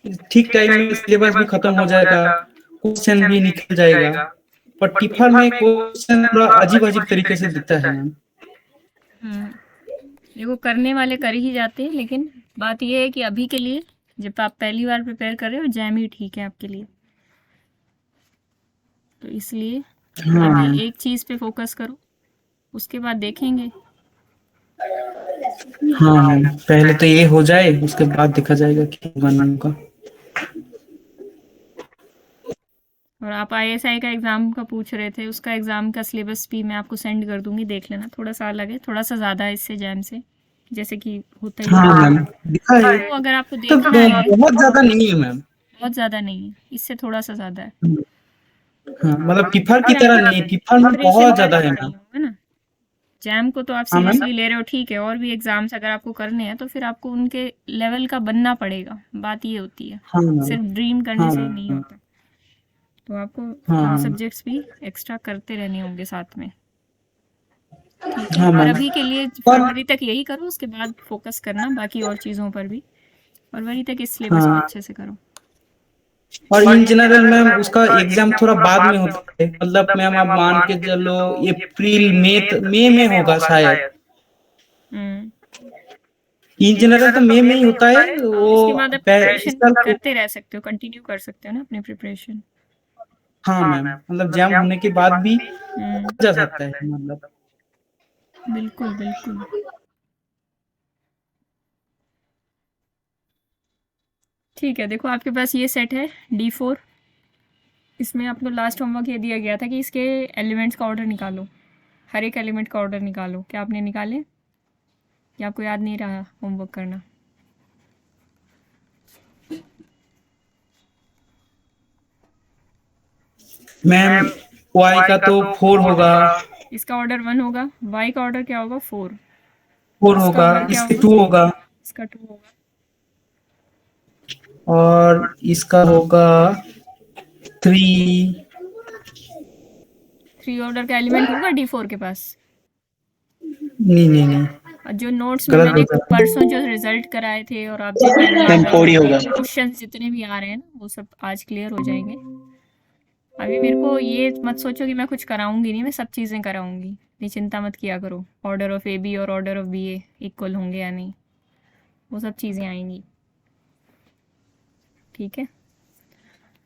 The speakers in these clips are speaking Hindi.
ठीक टाइम में सिलेबस भी खत्म हो जाएगा, क्वेश्चन भी निकल जाएगा। पर टिफर में क्वेश्चन थोड़ा अजीब अजीब तरीके से दिखता है मैम। हम्म, देखो करने वाले कर ही जाते हैं, लेकिन बात ये है कि अभी के लिए जब आप पहली बार प्रिपेयर कर रहे हो जैम ही ठीक है आपके लिए। तो इसलिए अभी हाँ एक चीज़ पे फोकस करो, उसके बाद देखेंगे। हाँ मैम, पहले तो ये हो जाए, उसके बाद देखा जाएगा क्या बनने का। और आप आईएसआई का एग्ज़ाम का पूछ रहे थे, उसका एग्ज़ाम का सिलेबस भी मैं आपको सेंड कर दूंगी, देख लेना। थोड़ा सा अलग है, थोड़ा सा ज़्यादा है इससे जैम से, जैसे कि होता ही हाँ है। मैम, दिखा है। तो अगर आपको तो देखना है, बहुत ज्यादा नहीं है मैम। बहुत ज़्यादा नहीं है, इससे थोड़ा सा ज़्यादा है। हाँ मतलब टिफर की तरह नहीं है, टिफर में प्रिपरेशन बहुत कर ज्यादा है रहे मैम। हो है ना। जैम को तो आप हाँ मैम। सीरियसली ले रहे हो, ठीक है, और भी एग्जाम्स अगर आपको करने हैं तो फिर आपको उनके लेवल का बनना पड़ेगा, बात ये होती है। हाँ मैम। सिर्फ ड्रीम करने हाँ से नहीं मैम। होता। तो आपको और हाँ सब्जेक्ट्स भी एक्स्ट्रा करते रहने होंगे साथ में। ठीक है, हाँ पर मैम। अभी के लिए और फरवरी तक यही करो, उसके बाद फोकस करना बाकी और चीज़ों पर भी। फरवरी तक इस सिलेबस को हाँ, अच्छे से करो। और इन जनरल मैम उसका एग्जाम थोड़ा बाद में होता है, मतलब मैम आप मान के चलो अप्रैल मई में होगा शायद। हम्म। इन जनरल तो मई में ही होता है वो। इसके बाद आप इस प्रिपरेशन साल को। करते रह सकते हो, कंटिन्यू कर सकते हो ना अपनी प्रिपरेशन। हाँ मैम, मतलब एग्जाम होने के बाद भी हम्म। जा सकता है मतलब। बिल्कुल बिल्कुल। ठीक है, देखो आपके पास ये सेट है D4। इसमें आपको लास्ट होमवर्क ये दिया गया था कि इसके एलिमेंट्स का ऑर्डर निकालो, हर एक एलिमेंट का ऑर्डर निकालो। क्या आपने निकाले, या आपको याद नहीं रहा होमवर्क करना? मैम वाई का तो 4 होगा। इसका ऑर्डर 1 होगा, y का ऑर्डर क्या होगा, 4। 4 इसका होगा, ऑर्डर क्या इसके होगा, 2 होगा। इसका 2 होगा। और इसका होगा 3। 3 ऑर्डर का एलिमेंट होगा D4 के पास। नहीं नहीं नहीं, और जो नोट्स में गलत मैंने बोल रहा परसों जो रिजल्ट कराए थे और आप जो कर रहे मैम हो, कोड ही होगा। क्वेश्चन जितने भी आ रहे हैं ना वो सब आज क्लियर हो जाएंगे। अभी मेरे को ये मत सोचो कि मैं कुछ कराऊंगी नहीं, मैं सब चीज़ें कराऊंगी, ये चिंता मत किया करो। ऑर्डर ऑफ AB और ऑर्डर ऑफ BA इक्वल होंगे या नहीं, वो सब चीज़ें आएंगी। ठीक है।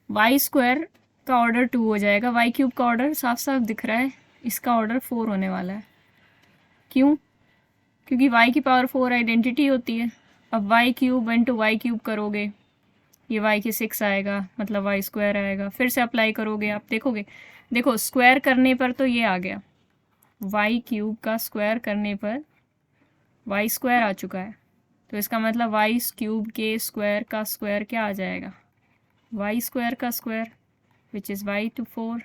वाई स्क्वायर का ऑर्डर 2 हो जाएगा, वाई क्यूब का ऑर्डर साफ साफ दिख रहा है, इसका ऑर्डर 4 होने वाला है। क्यों? क्योंकि वाई की पावर 4 आइडेंटिटी होती है। अब Y cube into Y cube करोगे, ये वाई की 6 आएगा, मतलब वाई स्क्वायर आएगा। फिर से अप्लाई करोगे, आप देखोगे, देखो स्क्वायर करने पर तो ये आ गया, वाई क्यूब का स्क्वायर करने पर वाई स्क्वायर आ चुका है। तो इसका मतलब वाई क्यूब के स्क्वायर का स्क्वायर क्या आ जाएगा, वाई स्क्वायर का square, which is Y to 4,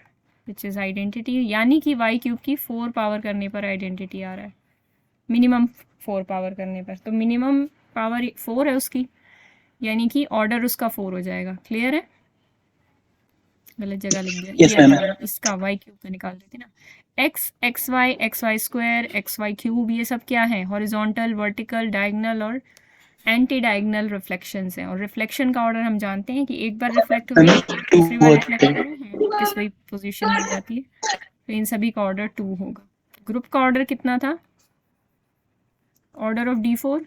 which is identity. यानी कि वाई क्यूब की 4 पावर करने पर आइडेंटिटी आ रहा है, मिनिमम 4 पावर करने पर। तो मिनिमम पावर 4 है उसकी, यानी कि ऑर्डर उसका 4 हो जाएगा। क्लियर है? गलत जगह लिख दिया, यस ये मैम। अच्छा इसका वाई क्यूब का निकाल देते ना। X Y square, X Y cube, ये सब क्या है, हॉरिजॉन्टल, वर्टिकल, डायगनल और एंटी डायगनल रिफ्लेक्शंस हैं। और रिफ्लेक्शन का ऑर्डर हम जानते हैं कि एक बार रिफ्लेक्ट हुए, मैम टू दूसरी बार होते रिफ्लेक्ट हैं। करो, वापस वही पोजीशन मिल जाती है। तो इन सभी का ऑर्डर 2 होगा। ग्रुप का ऑर्डर कितना था, ऑर्डर ऑफ D4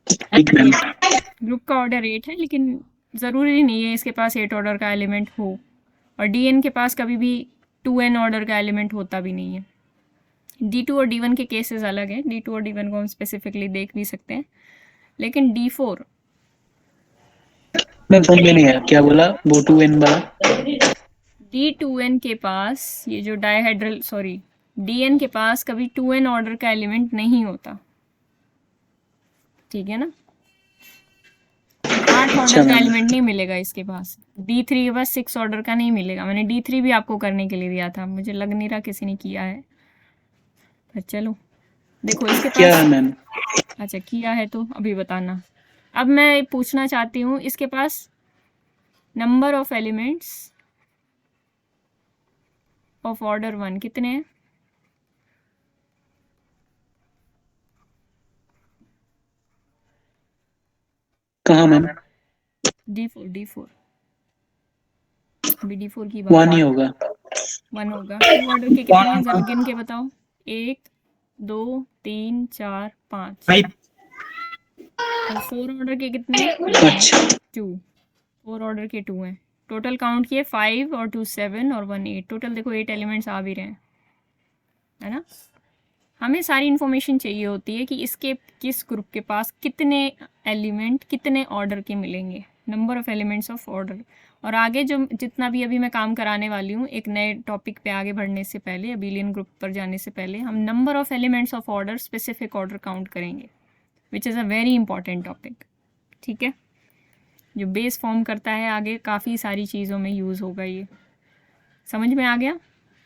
ठीक मैम। 8। ग्रुप का ऑर्डर 8 है, लेकिन ज़रूरी नहीं है इसके पास 8 ऑर्डर का एलिमेंट हो। और DN के पास कभी भी 2N ऑर्डर का एलिमेंट होता भी नहीं है। D2 और D1 के केसेस अलग हैं, D2 और D1 को हम स्पेसिफिकली देख भी सकते हैं। लेकिन D4, मैम समझ में नहीं आया क्या बोला, वो टू एन वाला। D2N के पास ये जो डायहेड्रल, सॉरी, DN के पास कभी 2N ऑर्डर का एलिमेंट नहीं होता। ठीक है ना। 8 अच्छा ऑर्डर का मैम। एलिमेंट नहीं मिलेगा इसके पास। D3 के पास 6 ऑर्डर का नहीं मिलेगा। मैंने D3 भी आपको करने के लिए दिया था, मुझे लग नहीं रहा किसी ने किया है, पर चलो देखो इसके क्या पास। है मैम। अच्छा किया है तो अभी बताना। अब मैं पूछना चाहती हूँ, इसके पास number of elements of order 1 कितने हैं? कहाँ मैम। D4 अभी D4 की 1 बात ही होगा। 1 होगा। टू ऑर्डर के कितने हैं, जरा वन गिन के बताओ। 1 2 3 4 5 फाइव और 4 ऑर्डर के कितने हैं, 1 अच्छा 2। 4 ऑर्डर के 2 हैं। टोटल काउंट किए 5 और 2 7 और 1 8। टोटल देखो 8 एलिमेंट्स आ भी रहे हैं, है ना। हमें सारी इन्फॉर्मेशन चाहिए होती है कि इसके किस ग्रुप के पास कितने एलिमेंट कितने ऑर्डर के मिलेंगे, number of elements of order. और आगे जो जितना भी अभी मैं काम कराने वाली हूँ, एक नए टॉपिक पे आगे बढ़ने से पहले, अबिलियन ग्रुप पर जाने से पहले, हम number of elements of order, specific order count करेंगे, which is a very important topic. ठीक है, जो बेस फॉर्म करता है आगे काफ़ी सारी चीज़ों में यूज़ होगा ये। समझ में आ गया।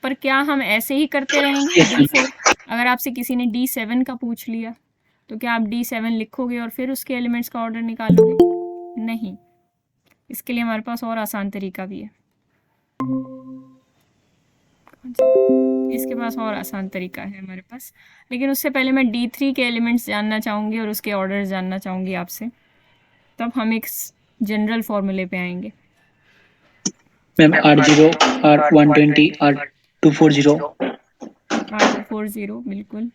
पर क्या हम ऐसे ही करते रहेंगे? Yes, ma'am. D4 अगर आपसे किसी ने D7 का पूछ लिया तो क्या आप D7 लिखोगे और फिर उसके एलिमेंट्स का ऑर्डर निकालोगे? नहीं। इसके लिए हमारे पास और आसान तरीका भी है। इसके पास और आसान तरीका है हमारे पास, लेकिन उससे पहले मैं D3 के एलिमेंट्स जानना चाहूँगी और उसके ऑर्डर्स जानना चाहूँगी आपसे, तब हम एक जनरल फॉर्मूले पे आएंगे। Ma'am R0 R120 R240 R240 बिल्कुल।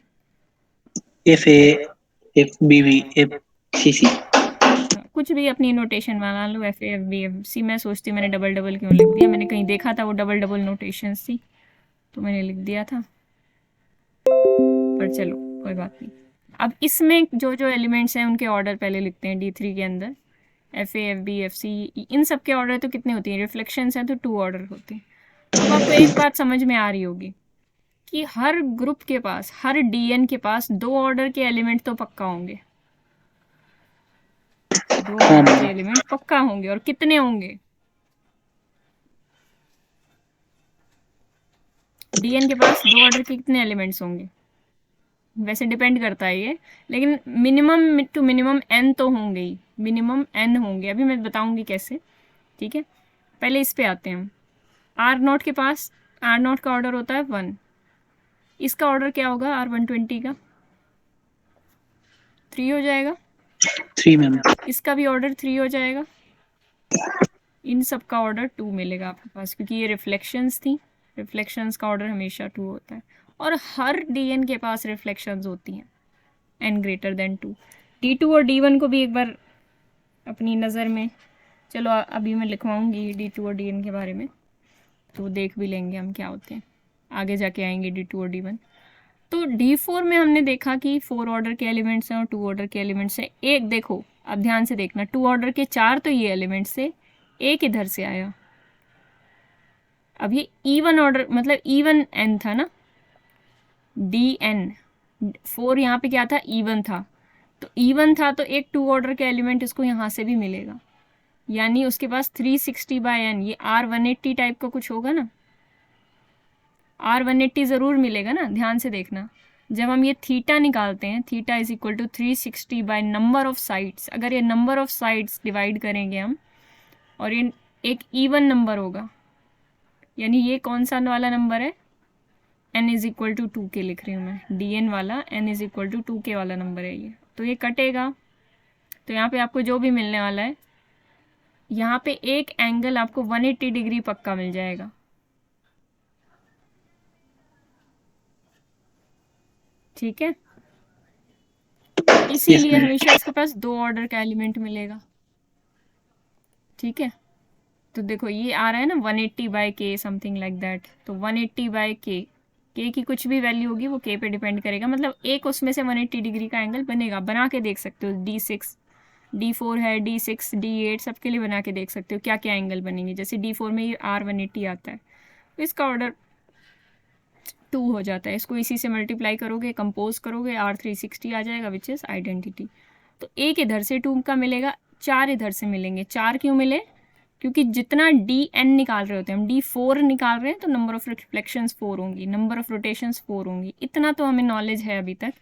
FA FBB FCC। कुछ भी अपनी नोटेशन बना लो, FAFBFC। मैं सोचती मैंने डबल डबल क्यों लिख दिया, मैंने कहीं देखा था वो डबल डबल नोटेशंस थी तो मैंने लिख दिया था, पर चलो कोई बात नहीं। अब इसमें जो जो एलिमेंट्स हैं उनके ऑर्डर पहले लिखते हैं। D3 के अंदर FA FB FC इन सब के ऑर्डर तो कितने होते हैं, रिफ्लेक्शंस हैं तो 2 ऑर्डर होते हैं। अब आपको एक बात समझ में आ रही होगी कि हर ग्रुप के पास, हर DN के पास 2 ऑर्डर के एलिमेंट तो पक्का होंगे। 2 ऑर्डर के एलिमेंट पक्का होंगे। और कितने होंगे? DN के पास 2 ऑर्डर के कितने एलिमेंट्स होंगे? वैसे डिपेंड करता है ये, लेकिन मिनिमम टू मिनिमम n तो होंगे ही, मिनिमम n होंगे। अभी मैं बताऊंगी कैसे। ठीक है, पहले इस पे आते हैं हम। R0 के पास, R0 का ऑर्डर होता है 1। इसका ऑर्डर क्या होगा R120 का? 3 हो जाएगा। 3 मैम। इसका भी ऑर्डर 3 हो जाएगा। इन सब का ऑर्डर 2 मिलेगा आपके पास, क्योंकि ये रिफ्लेक्शंस थी। रिफ्लेक्शंस का ऑर्डर हमेशा 2 होता है। और हर DN के पास रिफ्लेक्शंस होती हैं n ग्रेटर देन 2। D2 और D1 को भी एक बार अपनी नज़र में, चलो अभी मैं लिखवाऊंगी D2 और DN के बारे में, तो देख भी लेंगे हम क्या होते हैं। आगे जाके आएंगे D2 और D1। तो D4 में हमने देखा कि 4 ऑर्डर के एलिमेंट्स हैं और 2 ऑर्डर के एलिमेंट्स हैं। एक देखो, अब ध्यान से देखना, 2 ऑर्डर के 4 तो ये एलिमेंट्स से, एक इधर से आया। अब ये इवन ऑर्डर, मतलब इवन n था ना, DN 4 यहाँ पे क्या था, इवन था। तो इवन था तो एक 2 ऑर्डर के एलिमेंट इसको यहाँ से भी मिलेगा, यानी उसके पास 360/n, ये R180 टाइप का कुछ होगा ना। R180 ज़रूर मिलेगा ना, ध्यान से देखना। जब हम ये थीटा निकालते हैं, theta is equal to 360 by number of sides. अगर ये नंबर ऑफ साइड्स डिवाइड करेंगे हम, और ये एक इवन नंबर होगा, यानी ये कौन सा वाला नंबर है, n इज इक्वल टू 2 के लिख रही हूँ मैं, DN वाला n इज इक्वल टू 2 के वाला नंबर है ये। तो ये कटेगा, तो यहाँ पे आपको जो भी मिलने वाला है, यहाँ पे एक एंगल आपको 180 डिग्री पक्का मिल जाएगा। ठीक है, इसीलिए हमेशा इसके पास 2 ऑर्डर का एलिमेंट मिलेगा। ठीक है, तो देखो ये आ रहा है ना 180/k समथिंग लाइक दैट। तो 180/k, k की कुछ भी वैल्यू होगी वो k पे डिपेंड करेगा, मतलब एक उसमें से 180 डिग्री का एंगल बनेगा। बना के देख सकते हो, D6 D4 है, D6 D8 सबके लिए बना के देख सकते हो क्या क्या एंगल बनेंगे। जैसे D4 में ये R180 आता है, तो इसका ऑर्डर 2 हो जाता है। इसको इसी से मल्टीप्लाई करोगे, कंपोज करोगे, R360 आ जाएगा, विच इज़ आइडेंटिटी। तो एक इधर से 2 का मिलेगा, 4 इधर से मिलेंगे। 4 क्यों मिले? क्योंकि जितना DN निकाल रहे होते हैं हम, D4 निकाल रहे हैं, तो नंबर ऑफ रिफ्लेक्शंस 4 होंगी, नंबर ऑफ रोटेशंस 4 होंगी। इतना तो हमें नॉलेज है अभी तक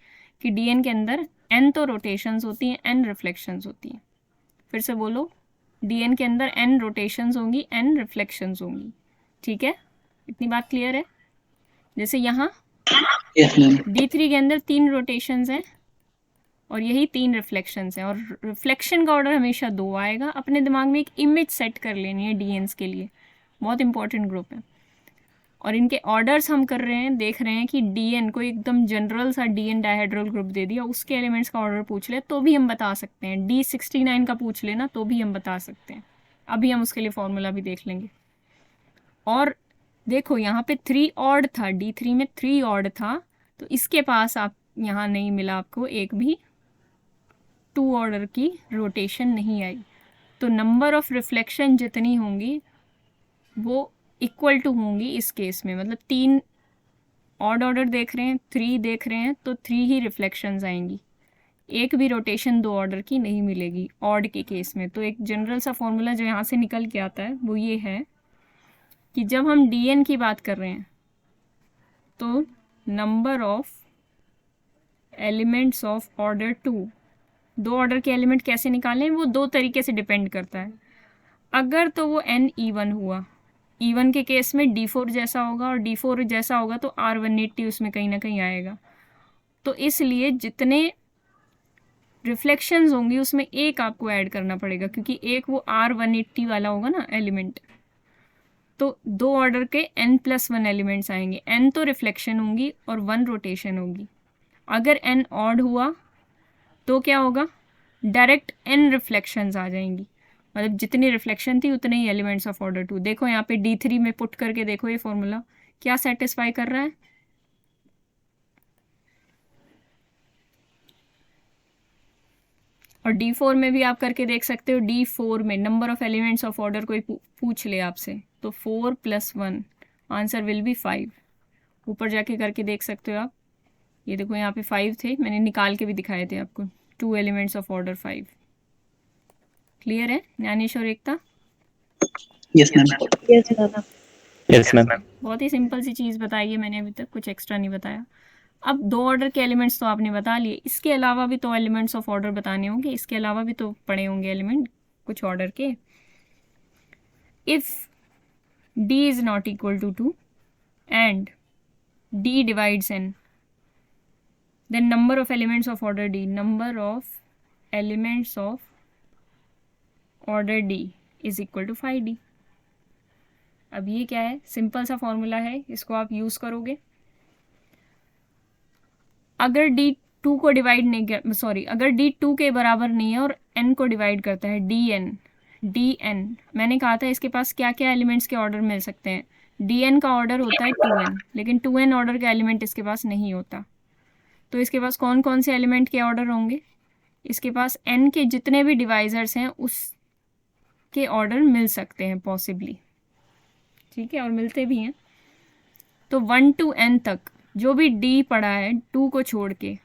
कि DN के अंदर n तो रोटेशंस होती हैं, n रिफ्लेक्शंस होती हैं। फिर से बोलो, DN के अंदर n रोटेशंस होंगी, n रिफ्लेक्शंस होंगी। ठीक है, इतनी बात क्लियर है? जैसे यहाँ Yes, ma'am. D3 के अंदर 3 रोटेशंस हैं, और यही 3 रिफ्लेक्शंस हैं। और रिफ्लेक्शन का ऑर्डर हमेशा 2 आएगा। अपने दिमाग में एक इमेज सेट कर लेनी है डीएन्स के लिए, बहुत इंपॉर्टेंट ग्रुप है। और इनके ऑर्डर्स हम कर रहे हैं, देख रहे हैं कि डीएन को एकदम जनरल सा डीएन डायहेड्रल ग्रुप दे दिया, उसके एलिमेंट्स का ऑर्डर पूछ ले तो भी हम बता सकते हैं। D69 का पूछ लेना तो भी हम बता सकते हैं। अभी हम उसके लिए फॉर्मूला भी देख लेंगे। और देखो यहाँ पे 3 ऑड था, D3 में 3 ऑड था, तो इसके पास आप यहाँ नहीं मिला आपको एक भी 2 ऑर्डर की रोटेशन नहीं आई। तो नंबर ऑफ रिफ्लेक्शन जितनी होंगी वो इक्वल टू होंगी इस केस में। मतलब 3 ऑड ऑर्डर देख रहे हैं, 3 देख रहे हैं, तो 3 ही रिफ्लेक्शंस आएंगी, एक भी रोटेशन 2 ऑर्डर की नहीं मिलेगी ऑड के केस में। तो एक जनरल सा फॉर्मूला जो यहाँ से निकल के आता है वो ये है कि जब हम डीएन की बात कर रहे हैं तो number of elements of order 2, 2 order के एलिमेंट कैसे निकालें वो 2 तरीके से डिपेंड करता है। अगर तो वो n इवन हुआ, इवन के केस में D4 जैसा होगा, और D4 जैसा होगा तो R180 उसमें कहीं ना कहीं आएगा। तो इसलिए जितने रिफ्लेक्शंस होंगी उसमें एक आपको ऐड करना पड़ेगा, क्योंकि एक वो R180 वाला होगा ना एलिमेंट। तो 2 ऑर्डर के n+1 एलिमेंट्स आएंगे, n तो रिफ्लेक्शन होंगी और 1 रोटेशन होगी। अगर n ऑड हुआ तो क्या होगा, डायरेक्ट n रिफ्लेक्शंस आ जाएंगी, मतलब जितनी रिफ्लेक्शन थी उतने ही एलिमेंट्स ऑफ ऑर्डर 2। देखो यहाँ पे D3 में पुट करके देखो ये फॉर्मूला क्या सेटिस्फाई कर रहा है। और D4 में भी आप करके देख सकते हो। D4 में number of elements of order कोई पूछ ले आपसे तो 4 + 1 आंसर विल बी 5। ऊपर जाके करके देख सकते हो आप। ये देखो यहाँ पे 5 थे, मैंने निकाल के भी दिखाए थे आपको, 2 एलिमेंट्स ऑफ ऑर्डर 5। क्लियर है ज्ञानेश और Ekta? Yes ma'am. Yes ma'am. बहुत ही सिंपल सी चीज़ बताई है मैंने, अभी तक कुछ एक्स्ट्रा नहीं बताया। अब 2 ऑर्डर के एलिमेंट्स तो आपने बता लिए, इसके अलावा भी तो एलिमेंट्स ऑफ ऑर्डर बताने होंगे, इसके अलावा भी तो पड़े होंगे एलिमेंट कुछ ऑर्डर के। If D is not equal to 2 and D divides n, then number of elements of order D, number of elements of order D is equal to 5D। अब ये क्या है, सिंपल सा फॉर्मूला है, इसको आप यूज करोगे। अगर D2 को डिवाइड नहीं कर, सॉरी, अगर D2 के बराबर नहीं है और n को डिवाइड करता है, dn, मैंने कहा था इसके पास क्या क्या एलिमेंट्स के ऑर्डर मिल सकते हैं। dn का ऑर्डर होता है 2n, लेकिन 2n ऑर्डर का एलिमेंट इसके पास नहीं होता। तो इसके पास कौन कौन से एलिमेंट के ऑर्डर होंगे, इसके पास n के जितने भी डिवाइजर्स हैं उसके ऑर्डर मिल सकते हैं पॉसिबली, ठीक है, और मिलते भी हैं। तो 1 to n तक जो भी D पड़ा है 2 को छोड़ के,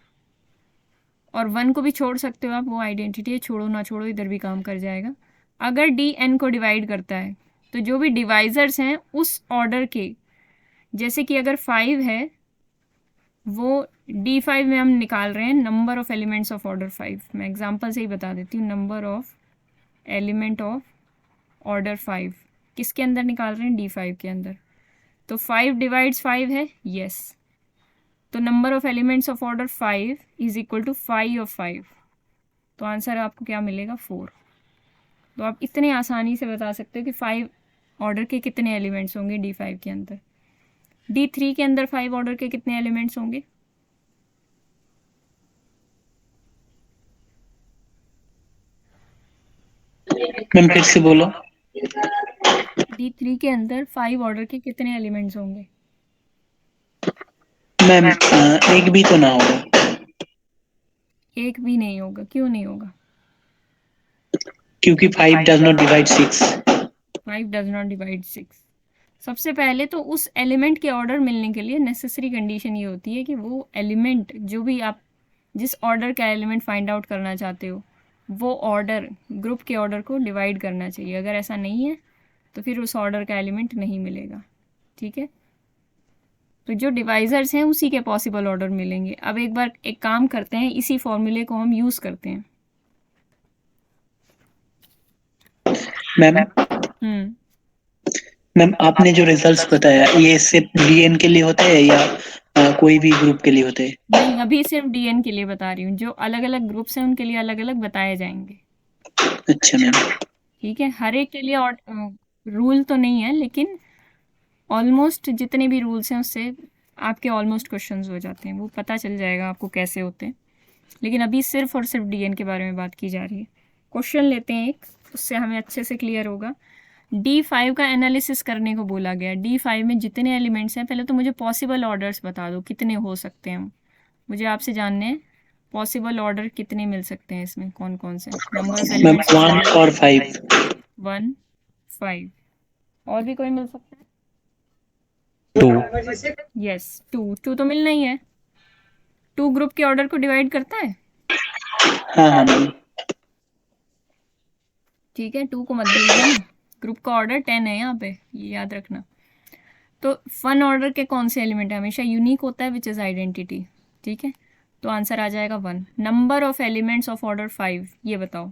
और 1 को भी छोड़ सकते हो आप, वो आइडेंटिटी है, छोड़ो ना छोड़ो इधर भी काम कर जाएगा। अगर D n को डिवाइड करता है तो जो भी डिवाइजर्स हैं उस ऑर्डर के, जैसे कि अगर 5 है वो D5 में हम निकाल रहे हैं number of elements of order 5। मैं एग्जांपल से ही बता देती हूँ, number of element of order 5 किसके अंदर निकाल रहे हैं, D5 के अंदर। तो 5 डिवाइड्स 5 है, यस। तो number of elements of order 5 is equal to 5 of 5, तो आंसर आपको क्या मिलेगा, 4। तो आप इतने आसानी से बता सकते हो कि 5 ऑर्डर के कितने एलिमेंट्स होंगे D5 के अंदर। D3 के अंदर 5 ऑर्डर के कितने एलिमेंट्स होंगे, मैम फिर से बोलो। D3 के अंदर 5 ऑर्डर के कितने एलिमेंट्स होंगे। मैम एक भी तो ना होगा। एक भी नहीं होगा, क्यों नहीं होगा, क्योंकि 5 does not divide 6। 5 does not divide 6। सबसे पहले तो उस एलिमेंट के ऑर्डर मिलने के लिए नेसेसरी कंडीशन ये होती है कि वो एलिमेंट, जो भी आप जिस ऑर्डर का एलिमेंट फाइंड आउट करना चाहते हो, वो ऑर्डर ग्रुप के ऑर्डर को डिवाइड करना चाहिए। अगर ऐसा नहीं है तो फिर उस ऑर्डर का एलिमेंट नहीं मिलेगा, ठीक है। तो जो डिवाइजर्स हैं उसी के पॉसिबल ऑर्डर मिलेंगे। अब एक बार एक काम करते हैं, इसी फॉर्मूले को हम यूज़ करते हैं। मैम आपने जो रिजल्ट्स बताया ये सिर्फ डीएन के लिए होता है या कोई भी ग्रुप के लिए होते हैं? नहीं, अभी सिर्फ डीएन के लिए बता रही हूँ, जो अलग अलग ग्रुप्स हैं उनके लिए अलग अलग बताए जाएंगे। अच्छा मैम। ठीक है, हर एक के लिए और रूल तो नहीं है, लेकिन ऑलमोस्ट जितने भी रूल्स हैं उससे आपके ऑलमोस्ट क्वेश्चंस हो जाते हैं, वो पता चल जाएगा आपको कैसे होते हैं। लेकिन अभी सिर्फ और सिर्फ डीएन के बारे में बात की जा रही है। क्वेश्चन लेते हैं एक, उससे हमें अच्छे से क्लियर होगा। D5 का एनालिसिस करने को बोला गया। D5 में जितने एलिमेंट्स हैं, पहले तो मुझे पॉसिबल ऑर्डर्स बता दो, कितने हो सकते हैं। मुझे आपसे जानने हैं पॉसिबल ऑर्डर कितने मिल सकते हैं इसमें, कौन कौन से नंबर ऑफ मैम एलिमेंट्स। 1 और 5। 1 5 और भी कोई मिल सकता है? 2. यस, 2 तो मिलना ही है। 2 ग्रुप के ऑर्डर को डिवाइड करता है। हाँ हाँ मैम। ठीक है, 2 को मत भूल जाना। ग्रुप का ऑर्डर 10 है यहाँ पे, ये याद रखना। तो फन ऑर्डर के कौन से एलिमेंट है? हमेशा यूनिक होता है, विच इज़ आइडेंटिटी। ठीक है, तो आंसर आ जाएगा 1। Number of elements of order 5, ये बताओ।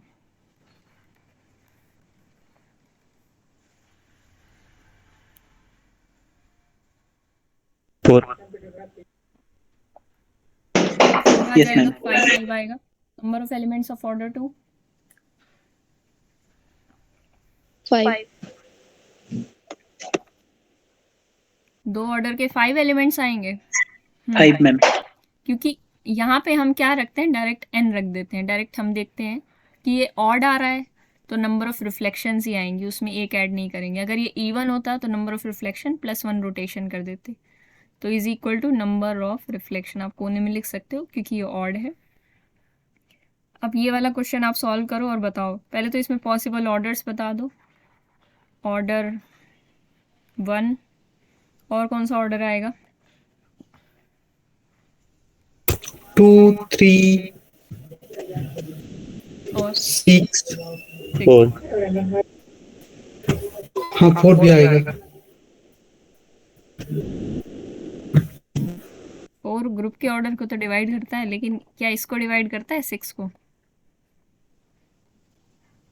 Four. आ Yes, जाएगा, ma'am. 5 आएगा। Number of elements of order 2, 5. 2 order के 5 एलिमेंट्स आएंगे। 5 मैम। क्योंकि यहाँ पे हम क्या रखते हैं, डायरेक्ट n रख देते हैं। डायरेक्ट हम देखते हैं कि ये ऑड आ रहा है तो नंबर ऑफ रिफ्लेक्शंस ही आएंगी, उसमें एक ऐड नहीं करेंगे। अगर ये इवन होता तो नंबर ऑफ रिफ्लेक्शन +1 रोटेशन कर देते, तो is equal to number of reflection. आप कोने में लिख सकते हो क्योंकि ये ऑड है। अब ये वाला क्वेश्चन आप सॉल्व करो और बताओ। पहले तो इसमें पॉसिबल ऑर्डर्स बता दो। ऑर्डर 1, और कौन सा ऑर्डर आएगा? 2 3 और 6। 4. हाँ 4 भी आएगा। 4 ग्रुप के ऑर्डर को तो डिवाइड करता है, लेकिन क्या इसको डिवाइड करता है 6 को?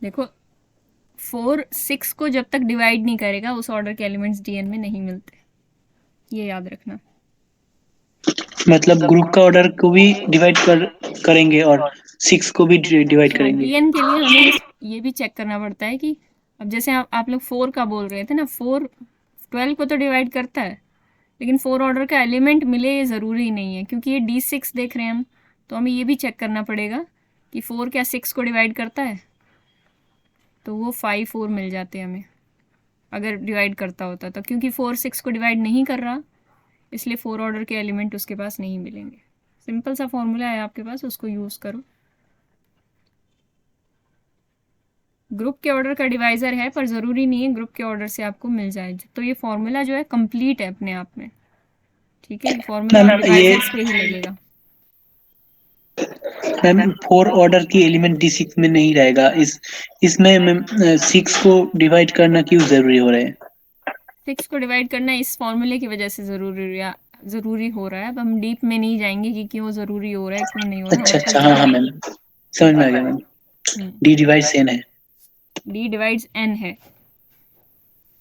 देखो, 4 6 को जब तक डिवाइड नहीं करेगा उस ऑर्डर के एलिमेंट्स डीएन में नहीं मिलते, ये याद रखना। मतलब ग्रुप का ऑर्डर को भी डिवाइड करेंगे और 6 को भी डिवाइड करेंगे। डीएन के लिए हमें ये भी चेक करना पड़ता है कि अब जैसे आप लोग 4 का बोल रहे थे ना, 4 12 को तो डिवाइड करता है, लेकिन 4 ऑर्डर का एलिमेंट मिले ये ज़रूरी नहीं है, क्योंकि ये D6 देख रहे हैं हम, तो हमें ये भी चेक करना पड़ेगा कि 4 क्या 6 को डिवाइड करता है। तो वो 5 4 मिल जाते हमें अगर डिवाइड करता होता तो, क्योंकि 4 6 को डिवाइड नहीं कर रहा, इसलिए 4 ऑर्डर के एलिमेंट उसके पास नहीं मिलेंगे। सिंपल सा फॉर्मूला है आपके पास, उसको यूज़ करो। ग्रुप के ऑर्डर का डिवाइज़र है, पर ज़रूरी नहीं है ग्रुप के ऑर्डर से आपको मिल जाए। तो ये फॉर्मूला जो है कंप्लीट है अपने आप में। ठीक है, फॉर्मूला मैम, डिवाइजर्स पे ही लगेगा। मैम 4 ऑर्डर की एलिमेंट D6 में नहीं रहेगा। इसमें मैम 6 को डिवाइड करना क्यों जरूरी हो रहा है? 6 को डिवाइड करना इस फॉर्मूले की वजह से ज़रूरी हो रहा है। अब हम डीप में नहीं जाएंगे कि क्यों ज़रूरी हो रहा है, क्यों नहीं हो रहा। अच्छा अच्छा, हाँ हाँ मैम, समझ में आ गया मैम। D डिवाइड्स N है। D डिवाइड्स N है।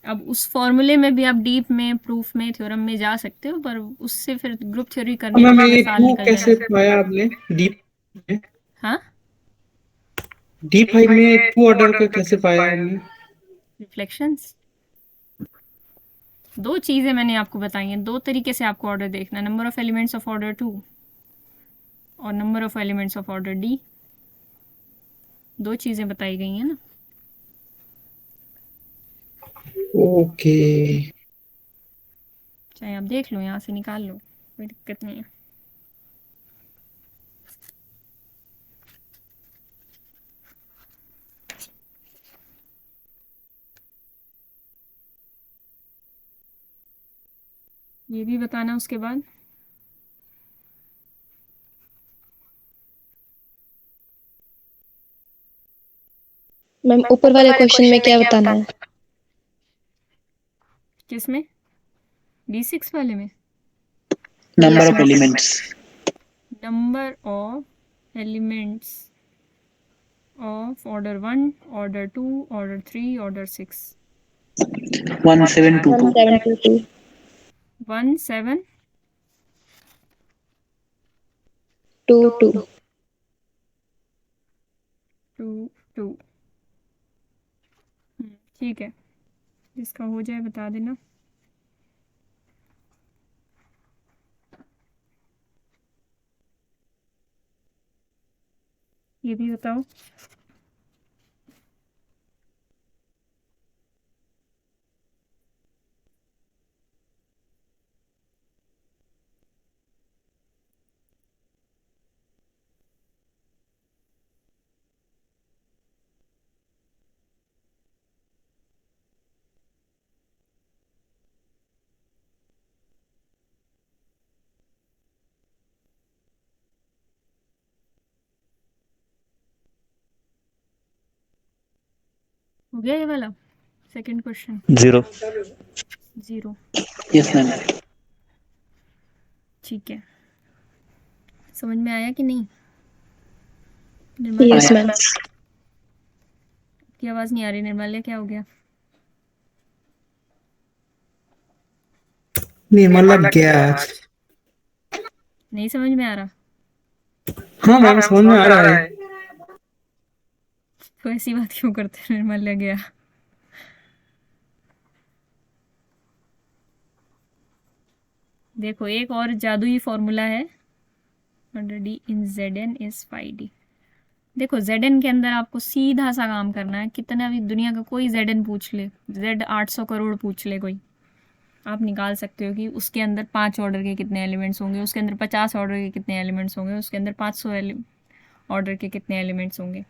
अब उस फॉर्मूले में भी आप डीप में, प्रूफ में, थ्योरम में जा सकते हो, पर उससे फिर ग्रुप थ्योरी करने मैम में ये साल 2 निकल कैसे जाएगा। पाया आपने? हाँ, D5 में 2 ऑर्डर को कैसे पाया आपने? रिफ्लेक्शंस। 2 चीज़ें मैंने आपको बताई हैं, 2 तरीके से आपको ऑर्डर देखना, number of elements of order 2 और number of elements of order D। 2 चीज़ें बताई गई हैं ना। ओके। चाहे आप देख लो, यहाँ से निकाल लो, कोई दिक्कत नहीं है। ये भी बताना उसके बाद। मैम ऊपर वाले क्वेश्चन में क्या बताना है? किसमें? D6 वाले में number of elements. Number of elements of order 1, order 2, order 3, order 6। 1722। 1722. 1 7 2 2 2 2। ठीक है, जिसका हो जाए बता देना। ये भी बताओ। हो गया ये वाला सेकंड क्वेश्चन? 0. 0। Yes ma'am. ठीक है, समझ में आया कि नहीं? Yes, ma'am. की आवाज नहीं आ रही निर्मल्या, क्या हो गया? निर्मला क्या आज? नहीं समझ में आ रहा? हाँ मैम, समझ में आ रहा है। तो ऐसी बात क्यों करते हैं निर्मल्या गया? देखो एक और जादुई फॉर्मूला है, D in Zn is 5D। देखो Zn के अंदर आपको सीधा सा काम करना है, कितना भी दुनिया का कोई Zn पूछ ले, Z 800 करोड़ पूछ ले कोई, आप निकाल सकते हो कि उसके अंदर 5 ऑर्डर के कितने एलिमेंट्स होंगे, उसके अंदर 50 ऑर्डर के कितने एलिमेंट्स होंगे, उसके अंदर 500 ऑर्डर के कितने एलिमेंट्स होंगे।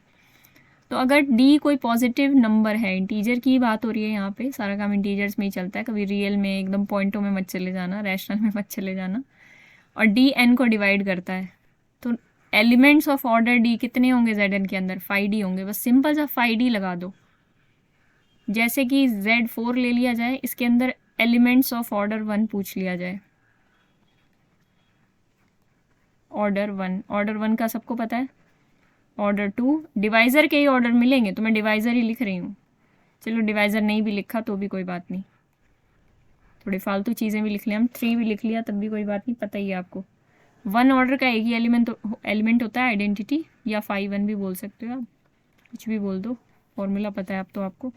तो अगर D कोई पॉजिटिव नंबर है, इंटीजर की बात हो रही है यहाँ पे, सारा काम इंटीजर्स में ही चलता है, कभी रियल में एकदम पॉइंटों में मत चले जाना, रैशनल में मत चले जाना। और D n को डिवाइड करता है, तो एलिमेंट्स ऑफ ऑर्डर D कितने होंगे Zn के अंदर? 5D होंगे। बस सिंपल सा 5D लगा दो। जैसे कि Z4 ले लिया जाए, इसके अंदर एलिमेंट्स ऑफ ऑर्डर 1 पूछ लिया जाए। ऑर्डर 1 का सबको पता है। ऑर्डर 2 डिवाइज़र के ही ऑर्डर मिलेंगे, तो मैं डिवाइज़र ही लिख रही हूँ। चलो डिवाइज़र नहीं भी लिखा तो भी कोई बात नहीं, थोड़ी फालतू चीज़ें भी लिख लिया हम, 3 भी लिख लिया तब भी कोई बात नहीं, पता ही है आपको। 1 ऑर्डर का एक ही एलिमेंट होता है, आइडेंटिटी, या 5 1 भी बोल सकते हो आप, कुछ भी बोल दो, फॉर्मूला पता है अब तो आपको,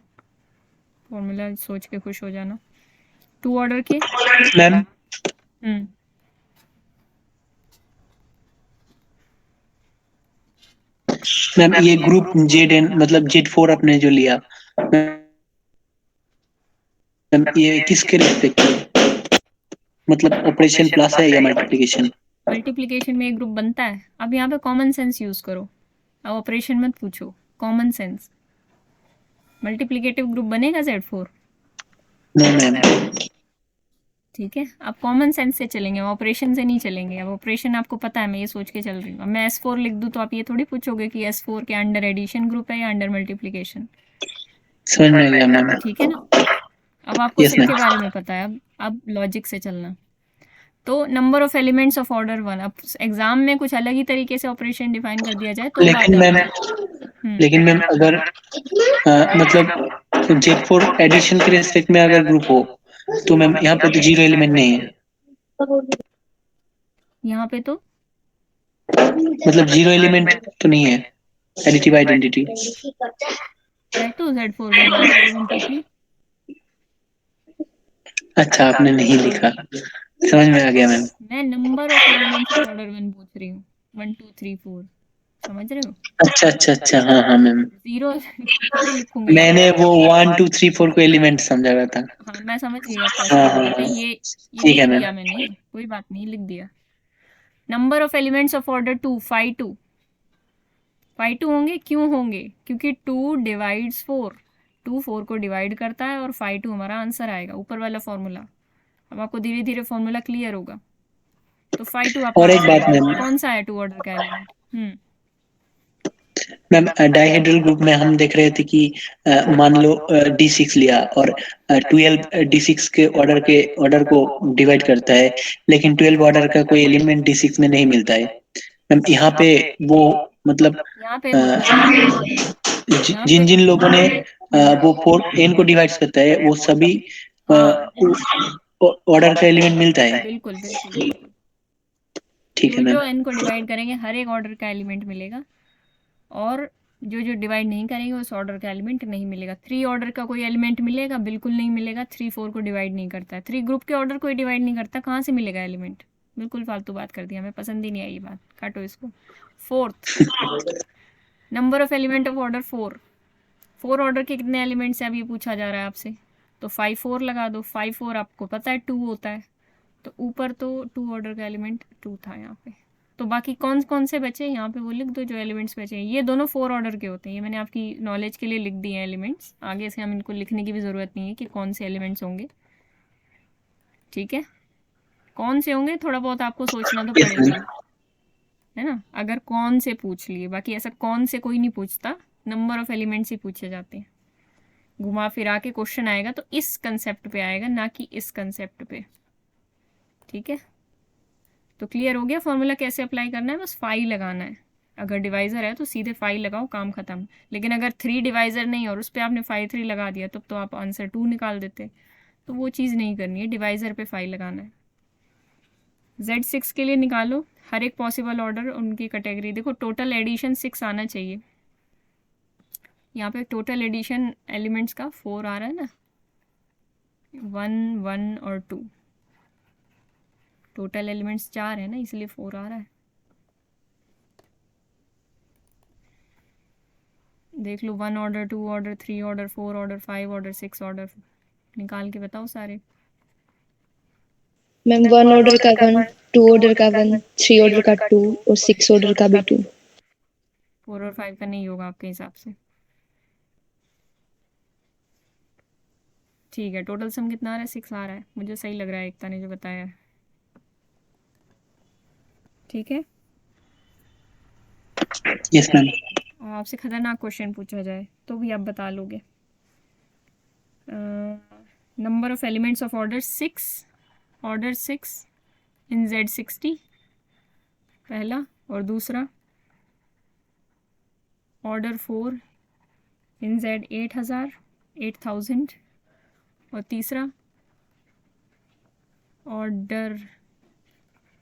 फॉर्मूला सोच के खुश हो जाना। 2 ऑर्डर के मैम मैम ये ग्रुप Zn मतलब Z4 आपने जो लिया मैम, ये किसके रिस्पेक्ट में, मतलब ऑपरेशन प्लस है या मल्टीप्लिकेशन? मल्टीप्लिकेशन में एक ग्रुप बनता है। अब यहाँ पे कॉमन सेंस यूज़ करो, अब ऑपरेशन मत पूछो, कॉमन सेंस। मल्टीप्लिकेटिव ग्रुप बनेगा Z4? No ma'am. ठीक है, अब कॉमन सेंस से चलेंगे, ऑपरेशन से नहीं चलेंगे। अब ऑपरेशन आपको पता है, मैं ये सोच के चल रही हूँ। अब मैं S4 लिख दूँ तो आप ये थोड़ी पूछोगे कि S4 के अंडर एडिशन ग्रुप है या अंडर मल्टीप्लिकेशन। समझ में आ गया मैम। ठीक है ना, अब आपको Yes, सबके ma'am. बारे में पता है। अब लॉजिक से चलना। तो number of elements of order 1, अब एग्जाम में कुछ अलग ही तरीके से ऑपरेशन डिफाइन कर दिया जाए तो बात लेकिन मैम अगर मतलब Z4 एडिशन के रेस्पेक्ट में अगर ग्रुप हो तो मैम यहाँ पे तो 0 एलिमेंट नहीं है, यहाँ पे तो मतलब 0 एलिमेंट तो नहीं है एडिटिव आइडेंटिटी। है तो Z4 में 1 0 1 2 3। अच्छा आपने नहीं लिखा, समझ में आ गया मैम। मैं number of elements of order 1 पूछ रही हूँ, 1 2 3 4, समझ रहे हो? अच्छा अच्छा अच्छा, हाँ हाँ मैम, 0 थोड़ी लिखूंगी। मैंने वो 1 2 3 4 को एलिमेंट समझा रहा था। हाँ मैं समझ गई आप क्या हाँ समझ हाँ रहे थे, हाँ, ये ठीक है लिख मैम। दिया मैंने, कोई बात नहीं, लिख दिया। Number of elements of order 2 5 2 5 2 होंगे। क्यों होंगे? क्योंकि 2 डिवाइड्स 4, 2 4 को डिवाइड करता है और 5 2 हमारा आंसर आएगा, ऊपर वाला फॉर्मूला। अब आपको धीरे धीरे फॉर्मूला क्लियर होगा। तो 5 2 आपका और एक आंसर बात है। मैम, कौन सा है 2 ऑर्डर का एलिमेंट? मैम डाइहेड्रल ग्रुप में हम देख रहे थे कि मान लो D6 लिया और 12 D6 के ऑर्डर को डिवाइड करता है, लेकिन 12 ऑर्डर का कोई एलिमेंट D6 में नहीं मिलता है। मैम यहाँ पे वो मतलब यहाँ पे होता है, यहाँ जिन पे जिन लोगों ने वो 4 n को डिवाइड करता है वो सभी हाँ ऑर्डर का एलिमेंट मिलता है। बिल्कुल बिल्कुल बिल्कुल। ठीक है जो मैम। n को डिवाइड करेंगे हर एक ऑर्डर का एलिमेंट मिलेगा, और जो डिवाइड नहीं करेंगे उस ऑर्डर का एलिमेंट नहीं मिलेगा। 3 ऑर्डर का कोई एलिमेंट मिलेगा? बिल्कुल नहीं मिलेगा। 3 4 को डिवाइड नहीं करता है। 3 ग्रुप के ऑर्डर कोई डिवाइड नहीं करता, कहाँ से मिलेगा एलिमेंट? बिल्कुल फालतू बात कर दी, हमें पसंद ही नहीं आई ये बात, काटो इसको। 4th, number of element of order 4। 4 order के कितने एलिमेंट्स हैं अब ये पूछा जा रहा है आपसे, तो 5 4 लगा दो। 5 4 आपको पता है 2 होता है, तो ऊपर तो 2 ऑर्डर का एलिमेंट 2 था यहाँ पे। तो बाकी कौन कौन से बचे यहाँ पे वो लिख दो जो एलिमेंट्स बचे हैं। ये दोनों 4 ऑर्डर के होते हैं, ये मैंने आपकी नॉलेज के लिए लिख दिए हैं एलिमेंट्स, आगे से हम इनको लिखने की भी ज़रूरत नहीं है कि कौन से एलिमेंट्स होंगे। ठीक है, कौन से होंगे थोड़ा बहुत आपको सोचना तो पड़ेगा, है ना, अगर कौन से पूछ लिए। बाकी ऐसा कौन से कोई नहीं पूछता, नंबर ऑफ एलिमेंट्स ही पूछे जाते हैं। घुमा फिरा के क्वेश्चन आएगा तो इस कंसेप्ट पे आएगा, ना कि इस कंसेप्ट पे। ठीक है, तो क्लियर हो गया फॉर्मूला कैसे अप्लाई करना है? बस 5 लगाना है। अगर डिवाइज़र है तो सीधे 5 लगाओ, काम ख़त्म। लेकिन अगर 3 डिवाइज़र नहीं और उस पर आपने 5 3 लगा दिया तब तो आप आंसर 2 निकाल देते, तो वो चीज़ नहीं करनी है, डिवाइज़र पे 5 लगाना है। Z6 के लिए निकालो हर एक पॉसिबल ऑर्डर, उनकी कैटेगरी देखो। टोटल एडिशन 6 आना चाहिए, यहाँ पे टोटल एडिशन एलिमेंट्स का 4 आ रहा है ना, 1 1 और 2, टोटल एलिमेंट्स 4 है ना, इसलिए 4 आ रहा है। देख लो 1 order, 2 order, 3 order, 4 order, 5 order, 6 order, निकाल के बताओ सारे। मैम 1 ऑर्डर का 1, 2 ऑर्डर का 1, 3 ऑर्डर का 2 और 6 ऑर्डर का भी 2। 4 और 5 का नहीं होगा आपके हिसाब से? ठीक है, टोटल सम कितना आ रहा है? 6 आ रहा है, मुझे सही लग रहा है एकता ने जो बताया है। ठीक है, यस मैम। आपसे खतरनाक क्वेश्चन पूछा जाए तो भी आप बता लोगे। Number of elements of order 6 in Z60 पहला, और दूसरा ऑर्डर 4 इन Z 8000 और तीसरा ऑर्डर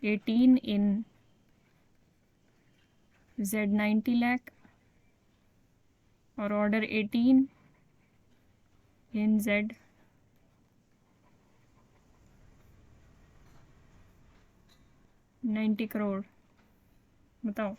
18 इन Z 90 लाख और ऑर्डर 18 इन Z 90 करोड़। बताओ।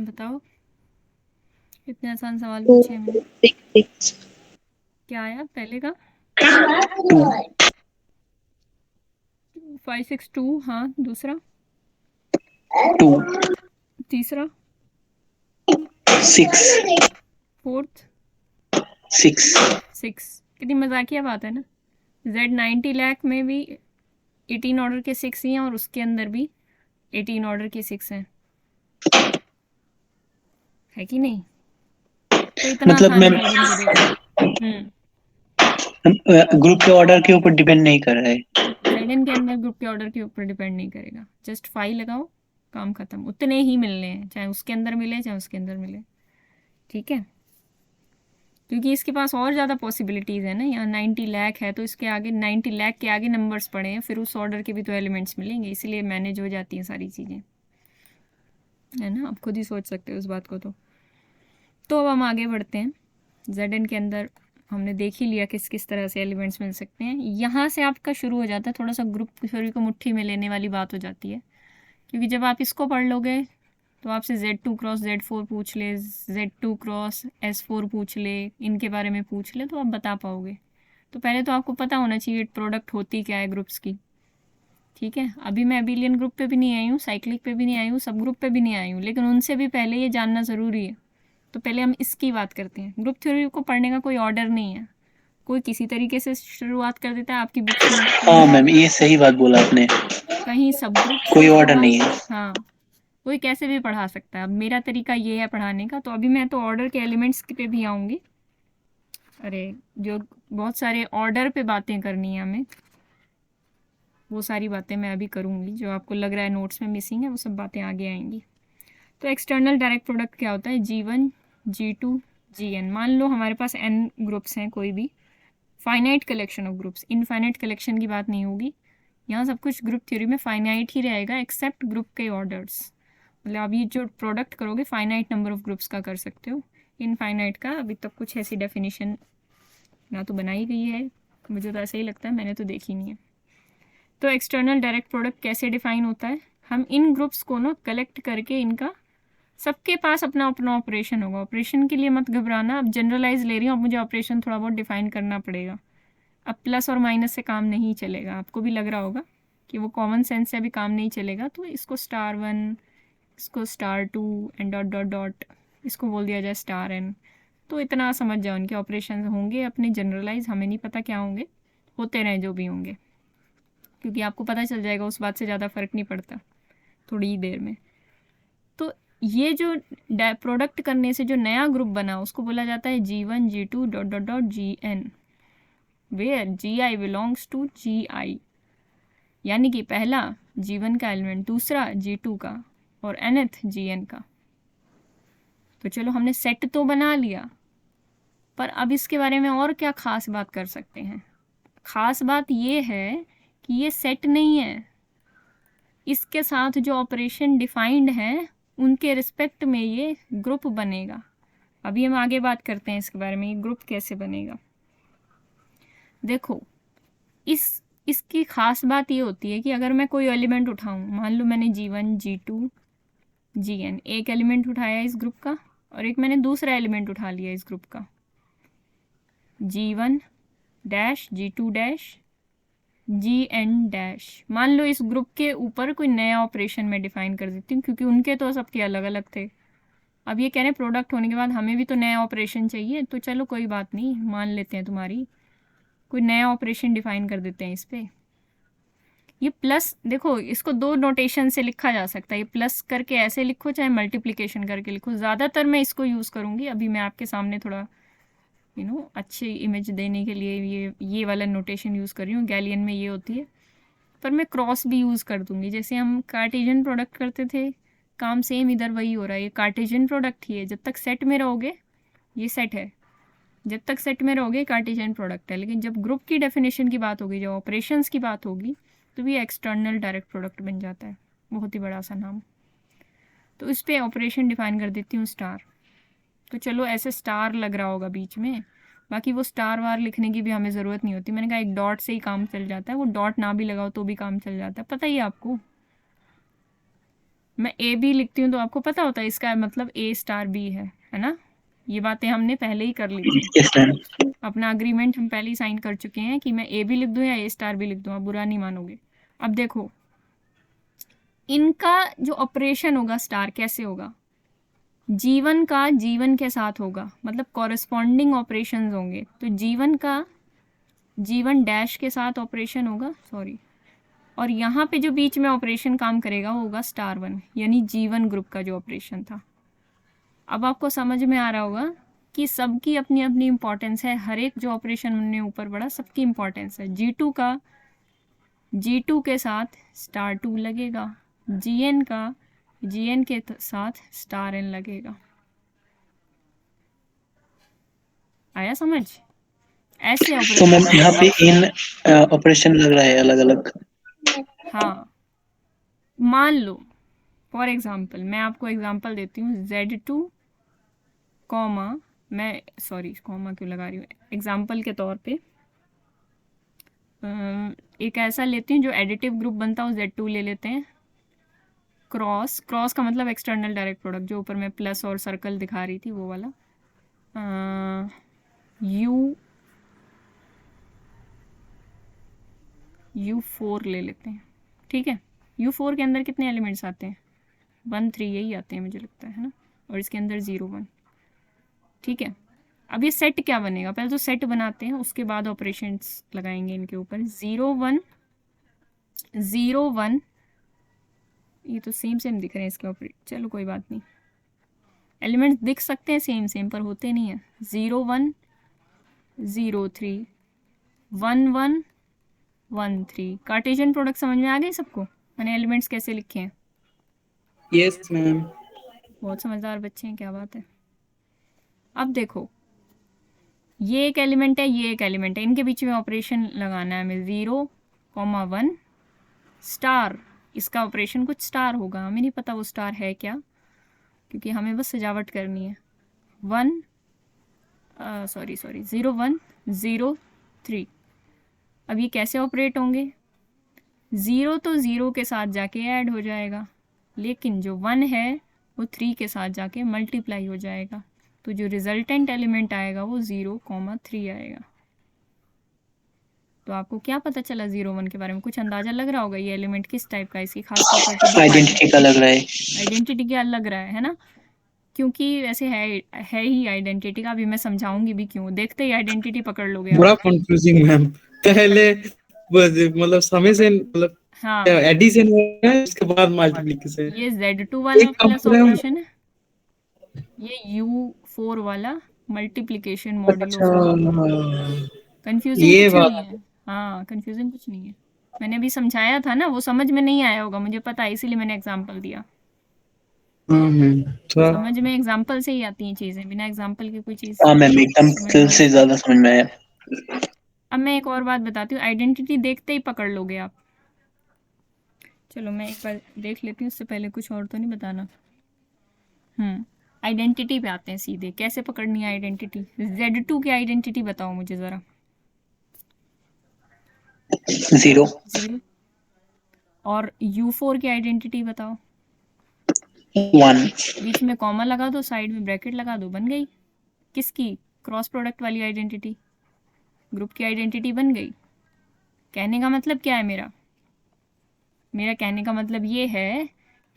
बताओ, इतने आसान सवाल पूछे मैंने। 6 6 क्या आया पहले का? 5 6 2, हाँ। दूसरा 2 तीसरा 6 फोर्थ 6 6। कितनी मजाकिया बात है ना। Z 90 लाख में भी 18 ऑर्डर के 6 ही हैं और उसके अंदर भी 18 ऑर्डर के 6 हैं, है कि नहीं? तो इतना मतलब आसान मैम है इनको देखो। ग्रुप के ऑर्डर के ऊपर डिपेंड नहीं कर रहा है। ZN के अंदर ग्रुप के ऑर्डर के ऊपर डिपेंड नहीं करेगा, जस्ट 5 लगाओ, काम खत्म। उतने ही मिलने हैं, चाहे उसके अंदर मिले चाहे उसके अंदर मिले। ठीक है, क्योंकि इसके पास और ज़्यादा पॉसिबिलिटीज़ है ना। यहाँ 90 लाख है तो इसके आगे 90 लाख के आगे नंबर्स पड़े हैं, फिर उस ऑर्डर के भी तो एलिमेंट्स मिलेंगे, इसलिए मैनेज हो जाती हैं सारी चीज़ें, है ना। आप खुद ही सोच सकते हो उस बात को। तो अब हम आगे बढ़ते हैं। ZN के अंदर हमने देख ही लिया किस किस तरह से एलिमेंट्स मिल सकते हैं। यहाँ से आपका शुरू हो जाता है थोड़ा सा ग्रुप थ्योरी को मुट्ठी में लेने वाली बात हो जाती है, क्योंकि जब आप इसको पढ़ लोगे तो आपसे Z2 क्रॉस Z4 पूछ ले, Z2 क्रॉस S4 पूछ ले, इनके बारे में पूछ ले, तो आप बता पाओगे। तो पहले तो आपको पता होना चाहिए प्रोडक्ट होती क्या है ग्रुप्स की। ठीक है, अभी मैं अबिलियन ग्रुप पे भी नहीं आई हूँ, साइक्लिक पे भी नहीं आई हूँ, सब ग्रुप पे भी नहीं आई हूँ, लेकिन उनसे भी पहले ये जानना ज़रूरी है। तो पहले हम इसकी बात करते हैं। ग्रुप थ्योरी को पढ़ने का कोई ऑर्डर नहीं है, कोई किसी तरीके से शुरुआत कर देता है आपकी बुक्स में, हाँ मैम, ये सही बात बोला आपने, कहीं सब ग्रुप कोई ऑर्डर नहीं है। हाँ, कोई कैसे भी पढ़ा सकता है। अब मेरा तरीका ये है पढ़ाने का, तो अभी मैं तो ऑर्डर के एलिमेंट्स पे भी आऊँगी। अरे जो बहुत सारे ऑर्डर पे बातें करनी है हमें, वो सारी बातें मैं अभी करूँगी। जो आपको लग रहा है नोट्स में मिसिंग है, वो सब बातें आगे आएंगी। तो एक्सटर्नल डायरेक्ट प्रोडक्ट क्या होता है? G1, G2, Gn। मान लो हमारे पास n ग्रुप्स हैं, कोई भी finite collection of groups, infinite collection की बात नहीं होगी। यहाँ सब कुछ ग्रुप थ्योरी में फाइनाइट ही रहेगा एक्सेप्ट ग्रुप के ऑर्डर्स। मतलब आप ये जो प्रोडक्ट करोगे फाइनाइट नंबर ऑफ ग्रुप्स का कर सकते हो। इनफाइनाइट का अभी तक कुछ ऐसी डेफिनेशन ना तो बनाई गई है, मुझे तो ऐसा ही लगता है, मैंने तो देखी नहीं है। तो एक्सटर्नल डायरेक्ट प्रोडक्ट कैसे डिफाइन होता है? हम इन ग्रुप्स को ना कलेक्ट करके, इनका सबके पास अपना अपना ऑपरेशन होगा। ऑपरेशन के लिए मत घबराना, अब जनरलाइज ले रही हूँ, अब मुझे ऑपरेशन थोड़ा बहुत डिफाइन करना पड़ेगा। अब प्लस और माइनस से काम नहीं चलेगा, आपको भी लग रहा होगा कि वो कॉमन सेंस से अभी काम नहीं चलेगा। तो इसको *1, इसको *2 एंड डॉट डॉट डॉट, इसको बोल दिया जाए *n। तो इतना समझ जाओ, इनके ऑपरेशन होंगे अपने जनरलाइज, हमें नहीं पता क्या होंगे, होते रहे जो भी होंगे, क्योंकि आपको पता चल जाएगा, उस बात से ज़्यादा फ़र्क नहीं पड़ता थोड़ी ही देर में। तो ये जो प्रोडक्ट करने से जो नया ग्रुप बना उसको बोला जाता है G1, G2 dot dot dot Gn, where Gi belongs to Gi। यानी कि पहला G1 का एलिमेंट, दूसरा G2 का, और nth Gn का। तो चलो हमने सेट तो बना लिया, पर अब इसके बारे में और क्या खास बात कर सकते हैं? खास बात ये है कि ये सेट नहीं है, इसके साथ जो ऑपरेशन डिफाइंड हैं उनके रिस्पेक्ट में ये ग्रुप बनेगा। अभी हम आगे बात करते हैं इसके बारे में, ये ग्रुप कैसे बनेगा। देखो, इसकी खास बात ये होती है कि अगर मैं कोई एलिमेंट उठाऊं, मान लो मैंने G1, G2, Gn, एक एलिमेंट उठाया इस ग्रुप का, और एक मैंने दूसरा एलिमेंट उठा लिया इस ग्रुप का, G1 dash, G2 dash, Gn dash. मान लो इस ग्रुप के ऊपर कोई नया ऑपरेशन मैं डिफाइन कर देती हूँ, क्योंकि उनके तो सबके अलग अलग थे। अब ये कह रहे हैं प्रोडक्ट होने के बाद हमें भी तो नया ऑपरेशन चाहिए, तो चलो कोई बात नहीं, मान लेते हैं तुम्हारी, कोई नया ऑपरेशन डिफाइन कर देते हैं इस पर। ये प्लस, देखो इसको दो नोटेशन से लिखा जा सकता है, ये प्लस करके ऐसे लिखो, चाहे मल्टीप्लिकेशन करके लिखो। ज़्यादातर मैं इसको यूज़ करूँगी, अभी मैं आपके सामने थोड़ा अच्छी इमेज देने के लिए ये वाला नोटेशन यूज़ कर रही हूँ। गैलियन में ये होती है, पर मैं क्रॉस भी यूज़ कर दूँगी। जैसे हम कार्टेशियन प्रोडक्ट करते थे, काम सेम इधर वही हो रहा है। ये कार्टेशियन प्रोडक्ट ही है, जब तक सेट में रहोगे ये सेट है, जब तक सेट में रहोगे कार्टेशियन प्रोडक्ट है। लेकिन जब ग्रुप की डेफिनेशन की बात होगी, जब ऑपरेशंस की बात होगी, तो ये एक्सटर्नल डायरेक्ट प्रोडक्ट बन जाता है। बहुत ही बड़ा सा नाम। तो इस पर ऑपरेशन डिफाइन कर देती हूँ स्टार। तो चलो ऐसे स्टार लग रहा होगा बीच में, बाकी वो स्टार वार लिखने की भी हमें ज़रूरत नहीं होती। मैंने कहा एक डॉट से ही काम चल जाता है, वो डॉट ना भी लगाओ तो भी काम चल जाता है, पता ही है आपको। मैं ए बी लिखती हूँ तो आपको पता होता है इसका मतलब A*B है ना। ये बातें हमने पहले ही कर ली थी, यस मैम। अपना अग्रीमेंट हम पहले ही साइन कर चुके हैं कि मैं A भी लिख दूँ या A* भी लिख दूँ, आप बुरा नहीं मानोगे। अब देखो इनका जो ऑपरेशन होगा स्टार कैसे होगा, G1 का G1 के साथ होगा, मतलब कॉरेस्पॉन्डिंग ऑपरेशंस होंगे। तो G1 का G1 डैश के साथ ऑपरेशन होगा, सॉरी, और यहाँ पे जो बीच में ऑपरेशन काम करेगा वो होगा *1, यानी G1 ग्रुप का जो ऑपरेशन था। अब आपको समझ में आ रहा होगा कि सबकी अपनी अपनी इम्पोर्टेंस है, हर एक जो ऑपरेशन हमने ऊपर बढ़ा सबकी इम्पोर्टेंस है। G2 का G2 के साथ *2 लगेगा, Gn का Gn के साथ *n लगेगा। आया समझ? ऐसे तो मैम ऑपरेशन, यहाँ पे इन ऑपरेशन लग रहा है अलग अलग। हाँ मान लो फॉर एग्जांपल, मैं आपको एग्जांपल देती हूँ, Z2 कॉमा, मैं सॉरी कॉमा क्यों लगा रही हूँ, एग्जांपल के तौर पे एक ऐसा लेती हूँ जो एडिटिव ग्रुप बनता हो, Z2 ले लेते हैं, क्रॉस का मतलब एक्सटर्नल डायरेक्ट प्रोडक्ट, जो ऊपर मैं प्लस और सर्कल दिखा रही थी वो वाला, U4 ले लेते हैं, ठीक है। U4 के अंदर कितने एलिमेंट्स आते हैं? 1 3 यही आते हैं मुझे लगता है ना, और इसके अंदर 0 1, ठीक है। अब ये सेट क्या बनेगा, पहले तो सेट बनाते हैं, उसके बाद ऑपरेशंस लगाएंगे इनके ऊपर। 0 1 0 1, ये तो सेम सेम दिख रहे हैं इसके ऊपर, चलो कोई बात नहीं, एलिमेंट्स दिख सकते हैं सेम सेम पर होते नहीं है। 0 1 0 3 1 1 1 3। कार्टेशियन प्रोडक्ट समझ में आ गए सबको, मैंने एलिमेंट्स कैसे लिखे हैं? Yes ma'am. बहुत समझदार बच्चे हैं, क्या बात है। अब देखो, ये एक एलिमेंट है, ये एक एलिमेंट है, इनके बीच में ऑपरेशन लगाना है हमें। 0 1 स्टार, इसका ऑपरेशन कुछ स्टार होगा, हमें नहीं पता वो स्टार है क्या, क्योंकि हमें बस सजावट करनी है। 0 1 0 3। अब ये कैसे ऑपरेट होंगे? 0 तो 0 के साथ जाके ऐड हो जाएगा, लेकिन जो 1 है वो 3 के साथ जाके मल्टीप्लाई हो जाएगा, तो जो रिजल्टेंट एलिमेंट आएगा वो 0 3 आएगा। तो आपको क्या पता चला 0 1 के बारे में? कुछ अंदाजा लग रहा होगा ये एलिमेंट किस टाइप का है, इसकी खास प्रॉपर्टी, आइडेंटिटी का लग रहा है। आइडेंटिटी क्या लग रहा है ना, क्योंकि वैसे है ही आइडेंटिटी का, अभी मैं समझाऊंगी भी क्यों, देखते ही आइडेंटिटी पकड़ लोगे आप। बड़ा कंफ्यूजिंग मैम, पहले मतलब समय से मतलब हाँ, एडिशन हो रहा है, उसके बाद मल्टीप्लिकेशन। ये Z2 वाला एक प्लस कंप्लेन- ऑपरेशन है, ये U4 वाला मल्टीप्लिकेशन मॉड्यूलो अच्छा, 4। कंफ्यूजिंग ये कुछ बात। नहीं है, हाँ कंफ्यूजिंग कुछ नहीं है, मैंने अभी समझाया था ना, वो समझ में नहीं आया होगा मुझे पता है, इसीलिए मैंने एग्जांपल दिया। थोड़ा समझ में एग्जांपल से ही आती हैं चीज़ें, बिना एग्जांपल की कोई चीज़ हाँ मैम, एकदम समझ दिल में से ज्यादा समझ में आया। अब मैं एक और बात बताती हूँ, आइडेंटिटी देखते ही पकड़ लोगे आप। चलो मैं एक बार देख लेती हूँ, उससे पहले कुछ और तो नहीं बताना। आइडेंटिटी पे आते हैं सीधे, कैसे पकड़नी है आइडेंटिटी। Z2 की आइडेंटिटी बताओ मुझे ज़रा। 0 0। और U4 की आइडेंटिटी बताओ। 1 बीच में कॉमा लगा दो, साइड में ब्रैकेट लगा दो, बन गई किसकी? क्रॉस प्रोडक्ट वाली आइडेंटिटी, ग्रुप की आइडेंटिटी बन गई। कहने का मतलब क्या है मेरा कहने का मतलब ये है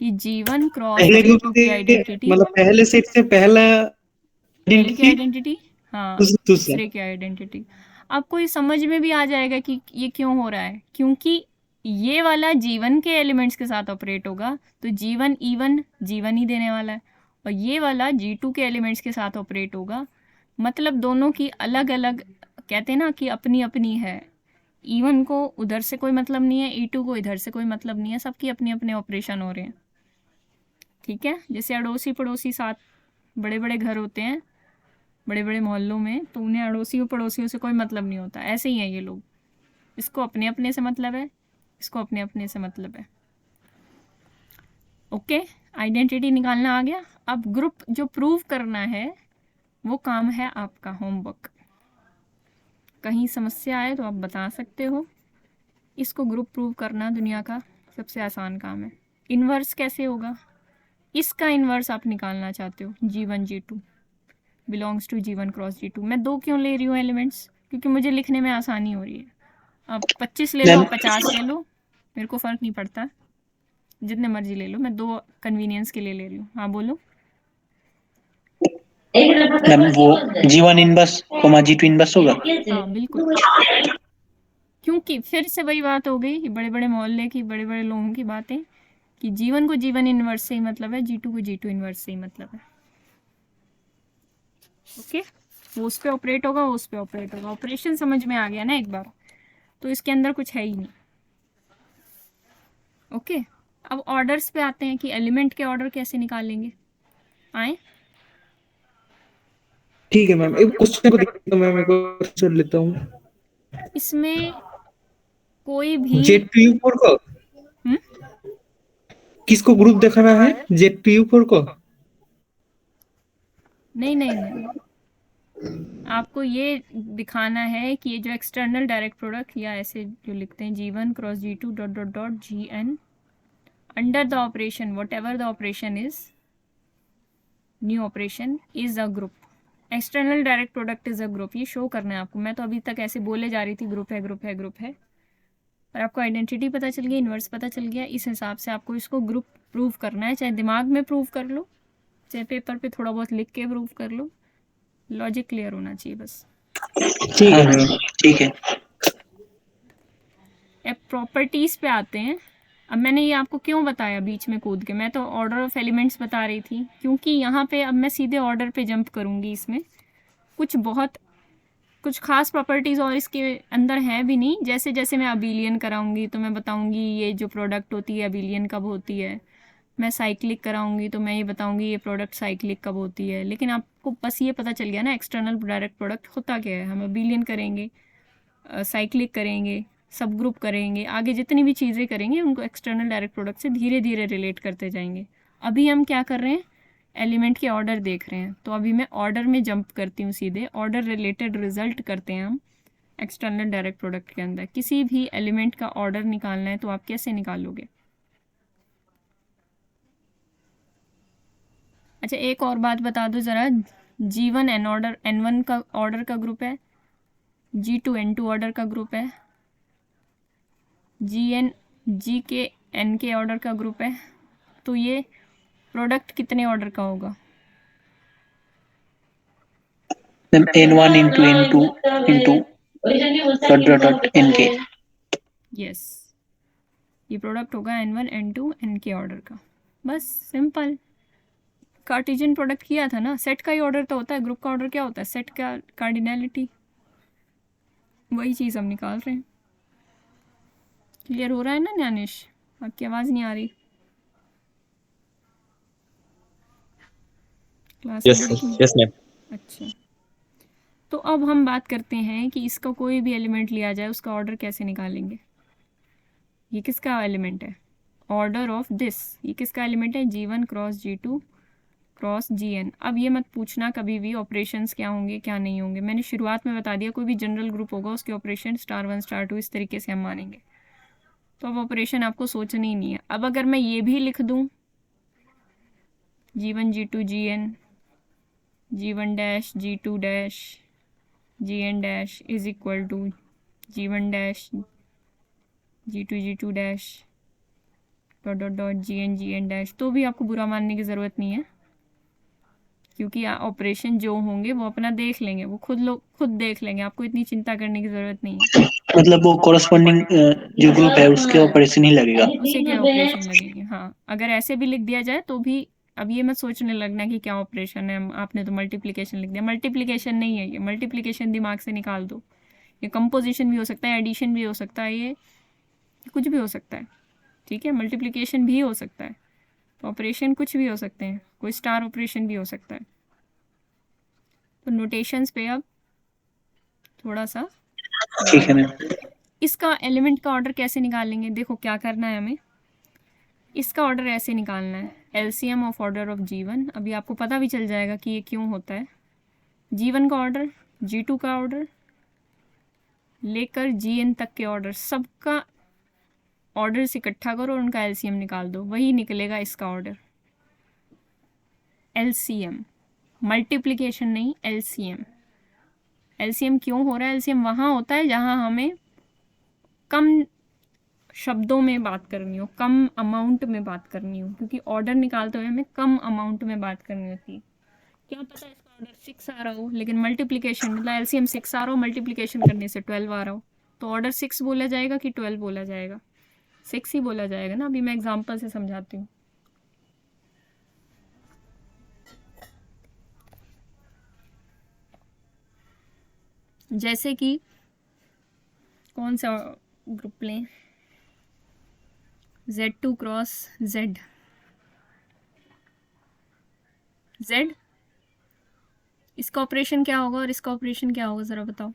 कि G1 क्रॉस पहले ग्रुप G2 की से आइडेंटिटी, मतलब पहले सेट से पहला पहले की आइडेंटिटी, हाँ दूसरा। दूसरे की आइडेंटिटी। आपको ये समझ में भी आ जाएगा कि ये क्यों हो रहा है, क्योंकि ये वाला G1 के एलिमेंट्स के साथ ऑपरेट होगा, तो G1 E1 G1 ही देने वाला है, और ये वाला G2 के एलिमेंट्स के साथ ऑपरेट होगा, मतलब दोनों की अलग अलग, कहते हैं ना कि अपनी अपनी है। E1 को उधर से कोई मतलब नहीं है, E2 को इधर से कोई मतलब नहीं है, सबकी अपने अपने ऑपरेशन हो रहे हैं, ठीक है। जैसे अड़ोसी पड़ोसी साथ बड़े बड़े घर होते हैं, बड़े बड़े मोहल्लों में, तो उन्हें अड़ोसियों पड़ोसियों से कोई मतलब नहीं होता, ऐसे ही है ये लोग, इसको अपने अपने से मतलब है, इसको अपने अपने से मतलब है। ओके, आइडेंटिटी निकालना आ गया। अब ग्रुप जो प्रूव करना है वो काम है आपका होमवर्क। कहीं समस्या आए तो आप बता सकते हो। इसको ग्रुप प्रूव करना दुनिया का सबसे आसान काम है। इन्वर्स कैसे होगा? इसका इन्वर्स आप निकालना चाहते हो, G1 G2 belongs to G1 cross G2। मैं 2 क्यों ले रही हूँ एलिमेंट्स? क्योंकि मुझे लिखने में आसानी हो रही है। आप 25 ले लो, आप 50 ले लो, मेरे को फ़र्क नहीं पड़ता, जितने मर्जी ले लो, मैं 2 कन्वीनियंस के लिए ले रही हूँ। हाँ बोलो। मैम वो G1 इनवर्स G2 इनवर्स होगा। हाँ बिल्कुल, क्योंकि फिर से वही बात हो गई कि बड़े बड़े मोहल्ले की, बड़े बड़े लोगों की बातें, कि G1 को G1 इन्वर्स से ही मतलब है, G2 को G2 इन्वर्स से ही मतलब है। ओके, वो उस पे ऑपरेट होगा, वो उस पे ऑपरेट होगा। ऑपरेशन समझ में आ गया ना एक बार, तो इसके अंदर कुछ है ही नहीं। ओके, अब ऑर्डर्स पे आते हैं कि एलिमेंट के ऑर्डर कैसे निकालेंगे। आए, ठीक है मैम, एक क्वेश्चन को देखता हूं, मैं एक और कर लेता हूँ। इसमें कोई भी Z2U4 को किसको ग्रुप दिखाना है? Z2U4 को? नहीं नहीं नहीं, आपको ये दिखाना है कि ये जो एक्सटर्नल डायरेक्ट प्रोडक्ट, या ऐसे जो लिखते हैं G1 cross G2 dot dot dot GN under the operation what ever the operation is, new operation is a group. External direct product is a group, ये शो करना है आपको। मैं तो अभी तक ऐसे बोले जा रही थी ग्रुप है ग्रुप है ग्रुप है, पर आपको आइडेंटिटी पता चल गया, इन्वर्स पता चल गया, इस हिसाब से आपको इसको ग्रुप प्रूव करना है। चाहे दिमाग में प्रूव कर लो, चाहे पेपर पे थोड़ा बहुत लिख के प्रूव कर लो, लॉजिक क्लियर होना चाहिए बस। ठीक है मैम। ठीक है। अब प्रॉपर्टीज पे आते हैं। अब मैंने ये आपको क्यों बताया बीच में कूद के, मैं तो ऑर्डर ऑफ एलिमेंट्स बता रही थी, क्योंकि यहाँ पे अब मैं सीधे ऑर्डर पे जंप करूँगी। इसमें कुछ खास प्रॉपर्टीज़ और इसके अंदर हैं भी नहीं। जैसे जैसे मैं अबिलियन कराऊंगी तो मैं बताऊंगी ये जो प्रोडक्ट होती है अबिलियन कब होती है। मैं साइक्लिक कराऊंगी तो मैं ये बताऊंगी ये प्रोडक्ट साइक्लिक कब होती है। लेकिन आपको बस ये पता चल गया ना एक्सटर्नल डायरेक्ट प्रोडक्ट होता क्या है। हम अबिलियन करेंगे, साइक्लिक करेंगे, सब ग्रुप करेंगे, आगे जितनी भी चीज़ें करेंगे उनको एक्सटर्नल डायरेक्ट प्रोडक्ट से धीरे धीरे रिलेट करते जाएंगे। अभी हम क्या कर रहे हैं, एलिमेंट के ऑर्डर देख रहे हैं। तो अभी मैं ऑर्डर में जंप करती हूँ सीधे। ऑर्डर रिलेटेड रिजल्ट करते हैं हम एक्सटर्नल डायरेक्ट प्रोडक्ट के अंदर। किसी भी एलिमेंट का ऑर्डर निकालना है तो आप कैसे निकालोगे? अच्छा, एक और बात बता दो ज़रा। G1 N1 का ऑर्डर का ग्रुप है, G2 N2 ऑर्डर का ग्रुप है, G के N के ऑर्डर का ग्रुप है। तो ये प्रोडक्ट कितने ऑर्डर का होगा? Ma'am N1 into N2 into dot NK। Yes, ये प्रोडक्ट होगा N1 N2 N के ऑर्डर का। बस सिंपल। कार्टेशियन प्रोडक्ट किया था ना, सेट का ही ऑर्डर तो होता है। ग्रुप का ऑर्डर क्या होता है? सेट का कार्डिनैलिटी। वही चीज़ हम निकाल रहे हैं। क्लियर हो रहा है ना न्यानेश? आपकी आवाज़ नहीं आ रही? क्लास Yes, हो रही कि? yes, ma'am. अच्छा, तो अब हम बात करते हैं कि इसका कोई भी एलिमेंट लिया जाए उसका ऑर्डर कैसे निकालेंगे। ये किसका एलिमेंट है? Order of this. ये किसका एलिमेंट है? G1 cross G2 cross Gn। अब ये मत पूछना कभी भी ऑपरेशंस क्या होंगे क्या नहीं होंगे। मैंने शुरुआत में बता दिया, कोई भी जनरल ग्रुप होगा उसके ऑपरेशन *1 *2 इस तरीके से हम मानेंगे। तो अब ऑपरेशन आपको सोचनी ही नहीं है। अब अगर मैं ये भी लिख दूँ G1 G2 Gn, G1 dash G2 dash Gn dash is equal to G1 dash G2 G2 dash dot dot dot Gn dash, तो भी आपको बुरा मानने की ज़रूरत नहीं है, क्योंकि ऑपरेशन जो होंगे वो अपना देख लेंगे। वो खुद देख लेंगे। आपको इतनी चिंता करने की ज़रूरत नहीं है। मतलब वो कॉरस्पॉन्डिंग जो ग्रुप है उसके ऑपरेशन ही लगेगा। उसी के ऑपरेशन लगेंगे। हाँ, अगर ऐसे भी लिख दिया जाए तो भी अब ये मत सोचने लगना कि क्या ऑपरेशन है, आपने तो मल्टीप्लिकेशन लिख दिया। मल्टीप्लिकेशन नहीं है ये। मल्टीप्लिकेशन दिमाग से निकाल दो। ये कंपोजिशन भी हो सकता है, एडिशन भी हो सकता है, ये कुछ भी हो सकता है। ठीक है, मल्टीप्लिकेशन भी हो सकता है। तो ऑपरेशन कुछ भी हो सकते हैं, कोई स्टार ऑपरेशन भी हो सकता है। तो नोटेशंस पे अब थोड़ा सा ठीक है मैम। इसका एलिमेंट का ऑर्डर कैसे निकालेंगे। देखो क्या करना है हमें, इसका ऑर्डर ऐसे निकालना है, LCM of order of G1। अभी आपको पता भी चल जाएगा कि ये क्यों होता है। G1 का ऑर्डर, G2 का ऑर्डर लेकर Gn तक के ऑर्डर, सबका ऑर्डर से इकट्ठा करो और उनका एलसीएम निकाल दो, वही निकलेगा इसका ऑर्डर। एलसीएम, मल्टीप्लिकेशन नहीं, एलसीएम। एलसीएम क्यों हो रहा है? एलसीएम वहाँ होता है जहाँ हमें कम शब्दों में बात करनी हो, कम अमाउंट में बात करनी हो, क्योंकि ऑर्डर निकालते हुए हमें कम अमाउंट में बात करनी होती है। क्या पता इसका ऑर्डर 6 आ रहा हो, लेकिन मल्टीप्लिकेशन मतलब एलसीएम 6 आ रहा हो, मल्टीप्लिकेशन करने से 12 आ रहा हो, तो ऑर्डर 6 बोला जाएगा कि 12 बोला जाएगा? 6 ही बोला जाएगा ना। अभी मैं एग्जाम्पल से समझाती हूँ। जैसे कि कौन सा ग्रुप लें, Z2 क्रॉस Z। इसका ऑपरेशन क्या होगा और इसका ऑपरेशन क्या होगा, ज़रा बताओ।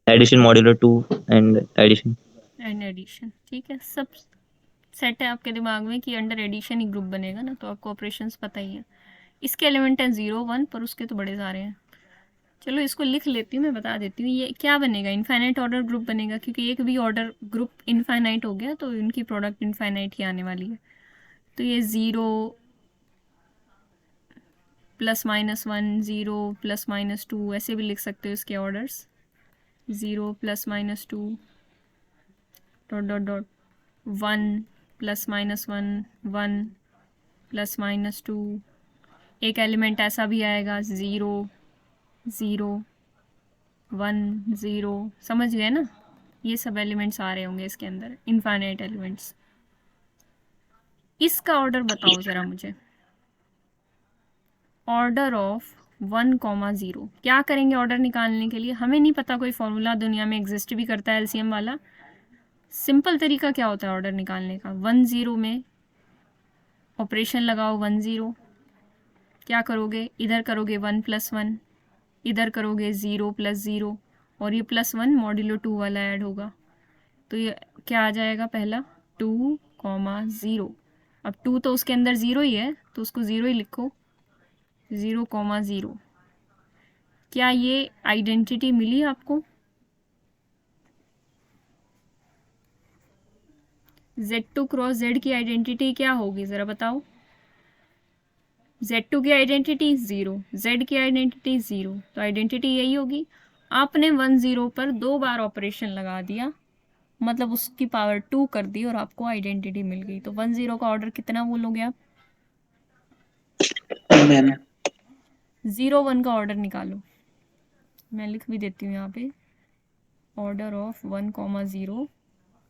Addition modulo 2 and addition. And addition, ठीक है। सब सेट है आपके दिमाग में कि अंडर एडिशन ही ग्रुप बनेगा ना, तो आपको ऑपरेशंस पता ही है। इसके एलिमेंट हैं 0 1, पर उसके तो बड़े सारे हैं। चलो इसको लिख लेती हूँ, मैं बता देती हूँ। ये क्या बनेगा? इनफाइनाइट ऑर्डर ग्रुप बनेगा, क्योंकि एक भी ऑर्डर ग्रुप इनफाइनाइट हो गया तो इनकी प्रोडक्ट इनफाइनाइट ही आने वाली है। तो ये 0 +-1, 0 +-2 ऐसे भी लिख सकते हो इसके ऑर्डर्स। 0 +-2 डॉट डॉट डॉट 1 +-1 1 +-2, एक एलिमेंट ऐसा भी आएगा 0 0 1 0, समझ गए ना? ये सब एलिमेंट्स आ रहे होंगे इसके अंदर, इनफाइनाइट एलिमेंट्स। इसका ऑर्डर बताओ ज़रा मुझे, ऑर्डर ऑफ 1,0। क्या करेंगे ऑर्डर निकालने के लिए? हमें नहीं पता कोई फॉर्मूला दुनिया में एग्जिस्ट भी करता है एलसीएम वाला। सिंपल तरीका क्या होता है ऑर्डर निकालने का? 1 0 में ऑपरेशन लगाओ 1 0, क्या करोगे? इधर करोगे 1 + 1, इधर करोगे 0 + 0, और ये +1 मॉड्यूलो 2 वाला ऐड होगा, तो ये क्या आ जाएगा? पहला 2, 0। अब 2 तो उसके अंदर 0 ही है, तो उसको 0 ही लिखो, 0, 0। क्या ये आइडेंटिटी मिली आपको? Z2 क्रॉस Z की आइडेंटिटी क्या होगी ज़रा बताओ? Z2 की आइडेंटिटी 0, Z की आइडेंटिटी 0, तो आइडेंटिटी यही होगी। आपने 1 0 पर 2 बार ऑपरेशन लगा दिया, मतलब उसकी पावर 2 कर दी और आपको आइडेंटिटी मिल गई। तो 1 0 का ऑर्डर कितना बोलोगे आप? मैम 0 1 का ऑर्डर निकालो, मैं लिख भी देती हूँ यहाँ पे। Order of 1, 0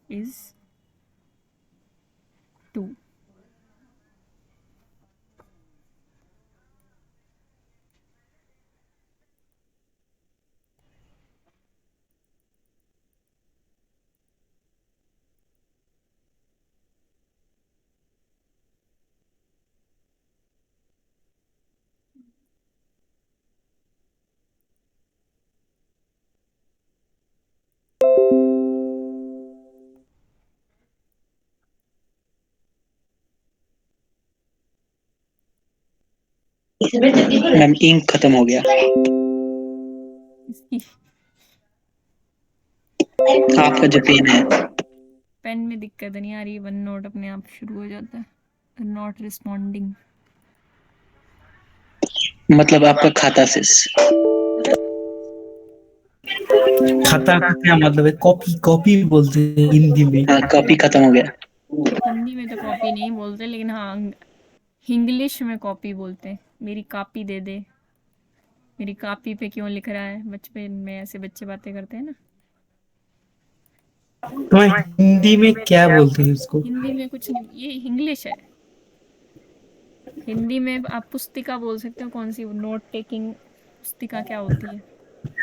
is 2। Ma'am ink खत्म हो गया। इसकी आपका जो पेन है। पेन में दिक्कत नहीं आ रही, वन नोट अपने आप शुरू हो जाता है, नॉट रिस्पॉन्डिंग। मतलब आपका खाता से खाता का क्या मतलब है? कॉपी कॉपी भी बोलते हैं हिंदी में। हाँ, कॉपी खत्म हो गया। हिंदी में तो कॉपी नहीं बोलते, लेकिन हाँ इंग्लिश में कॉपी बोलते हैं। मेरी कॉपी दे दे, मेरी कॉपी पे क्यों लिख रहा है? बचपन में ऐसे बच्चे बातें करते हैं ना। तो हिंदी में क्या बोलते हैं उसको? हिंदी में कुछ नहीं, ये इंग्लिश है। हिंदी में आप पुस्तिका बोल सकते हो। कौन सी? नोट टेकिंग पुस्तिका क्या होती है?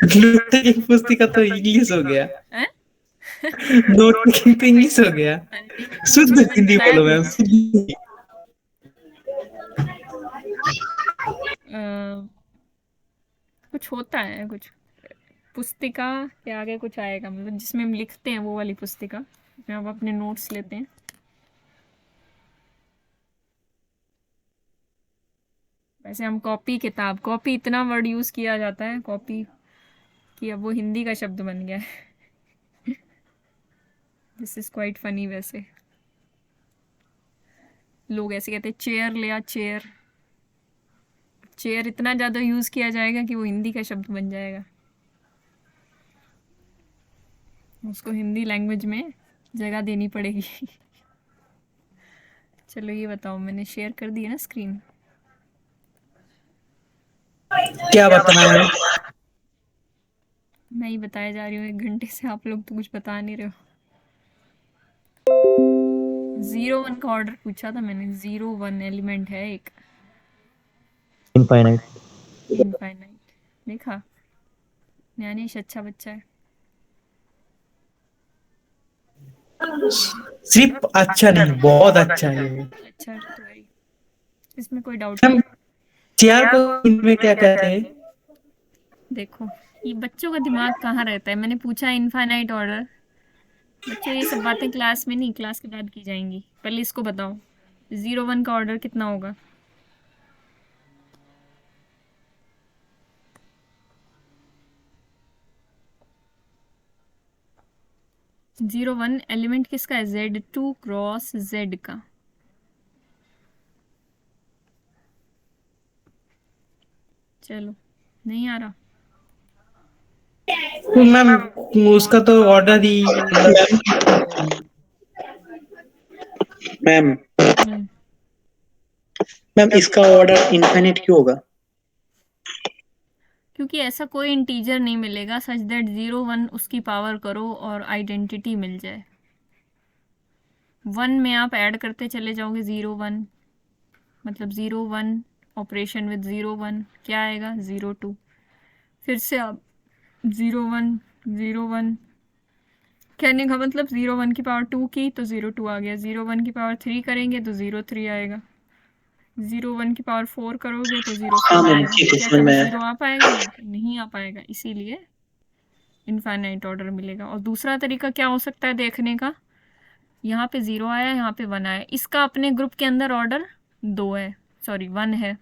नोट टेकिंग पुस्तिका तो इंग्लिश हो गया। हैं? नोट टेकिंग तो इंग्लिश हो गया। शुद्ध मैंने हिंदी बताया बोलो मैम, तो। शुद्ध हिंदी। कुछ होता है, कुछ पुस्तिका के आगे कुछ आएगा, मतलब जिसमें हम लिखते हैं वो वाली पुस्तिका, जिसमें हम अपने नोट्स लेते हैं। वैसे हम कॉपी किताब, कॉपी इतना वर्ड यूज किया जाता है कॉपी कि अब वो हिंदी का शब्द बन गया है। This is quite funny. वैसे लोग ऐसे कहते हैं चेयर ले आ, चेयर। चेयर इतना ज़्यादा यूज़ किया जाएगा कि वो हिंदी का शब्द बन जाएगा। उसको हिंदी लैंग्वेज में जगह देनी पड़ेगी। चलो ये बताओ, मैंने शेयर कर दी है ना स्क्रीन? क्या बताना है? मैं ही बताया जा रही हूँ 1 घंटे से, आप लोग तो कुछ बता नहीं रहे हो। 0 1 का ऑर्डर पूछा था मैंने। 0 1 एलिमेंट है एक, इनफाइनाइट। इनफाइनाइट। देखा, न्यानेश अच्छा बच्चा है। सिर्फ अच्छा नहीं, बहुत अच्छा है वो। अच्छा तो है ही, इसमें कोई डाउट हम नहीं। चेयर को हिंदी में क्या कहते हैं? देखो ये बच्चों का दिमाग कहाँ रहता है। मैंने पूछा इनफाइनाइट ऑर्डर। बच्चों ये सब बातें क्लास में नहीं, क्लास के बाद की जाएंगी। पहले इसको बताओ 0 1 का ऑर्डर कितना होगा? जीरो 1 एलिमेंट किसका है? Z2 क्रॉस Z का। चलो नहीं आ रहा। तो मैम उसका तो ऑर्डर ही मतलब मैम हम्म, मैम इसका ऑर्डर इनफाइनाइट क्यों होगा? क्योंकि ऐसा कोई इंटीजर नहीं मिलेगा सच दैट 0 1 उसकी पावर करो और आइडेंटिटी मिल जाए। 1 में आप ऐड करते चले जाओगे 0 1, मतलब 0 1 ऑपरेशन विद 0 1 क्या आएगा 0 2, फिर से आप 0 1 0 1, कहने का मतलब 0 1 की पावर 2 की तो 0 2 आ गया, 0 1 की पावर 3 करेंगे तो 0 3 आएगा, 0 1 की पावर 4 करोगे तो 0 हाँ 4 मैम आएगा। ठीक है, क्या समझ कभी में आया। 0 आ पाएगा यहाँ पे? नहीं आ पाएगा, इसीलिए इनफाइनाइट ऑर्डर मिलेगा। और दूसरा तरीका क्या हो सकता है देखने का, यहाँ पे 0 आया, यहाँ पे 1 आया, इसका अपने ग्रुप के अंदर ऑर्डर 2 है, सॉरी 1 है,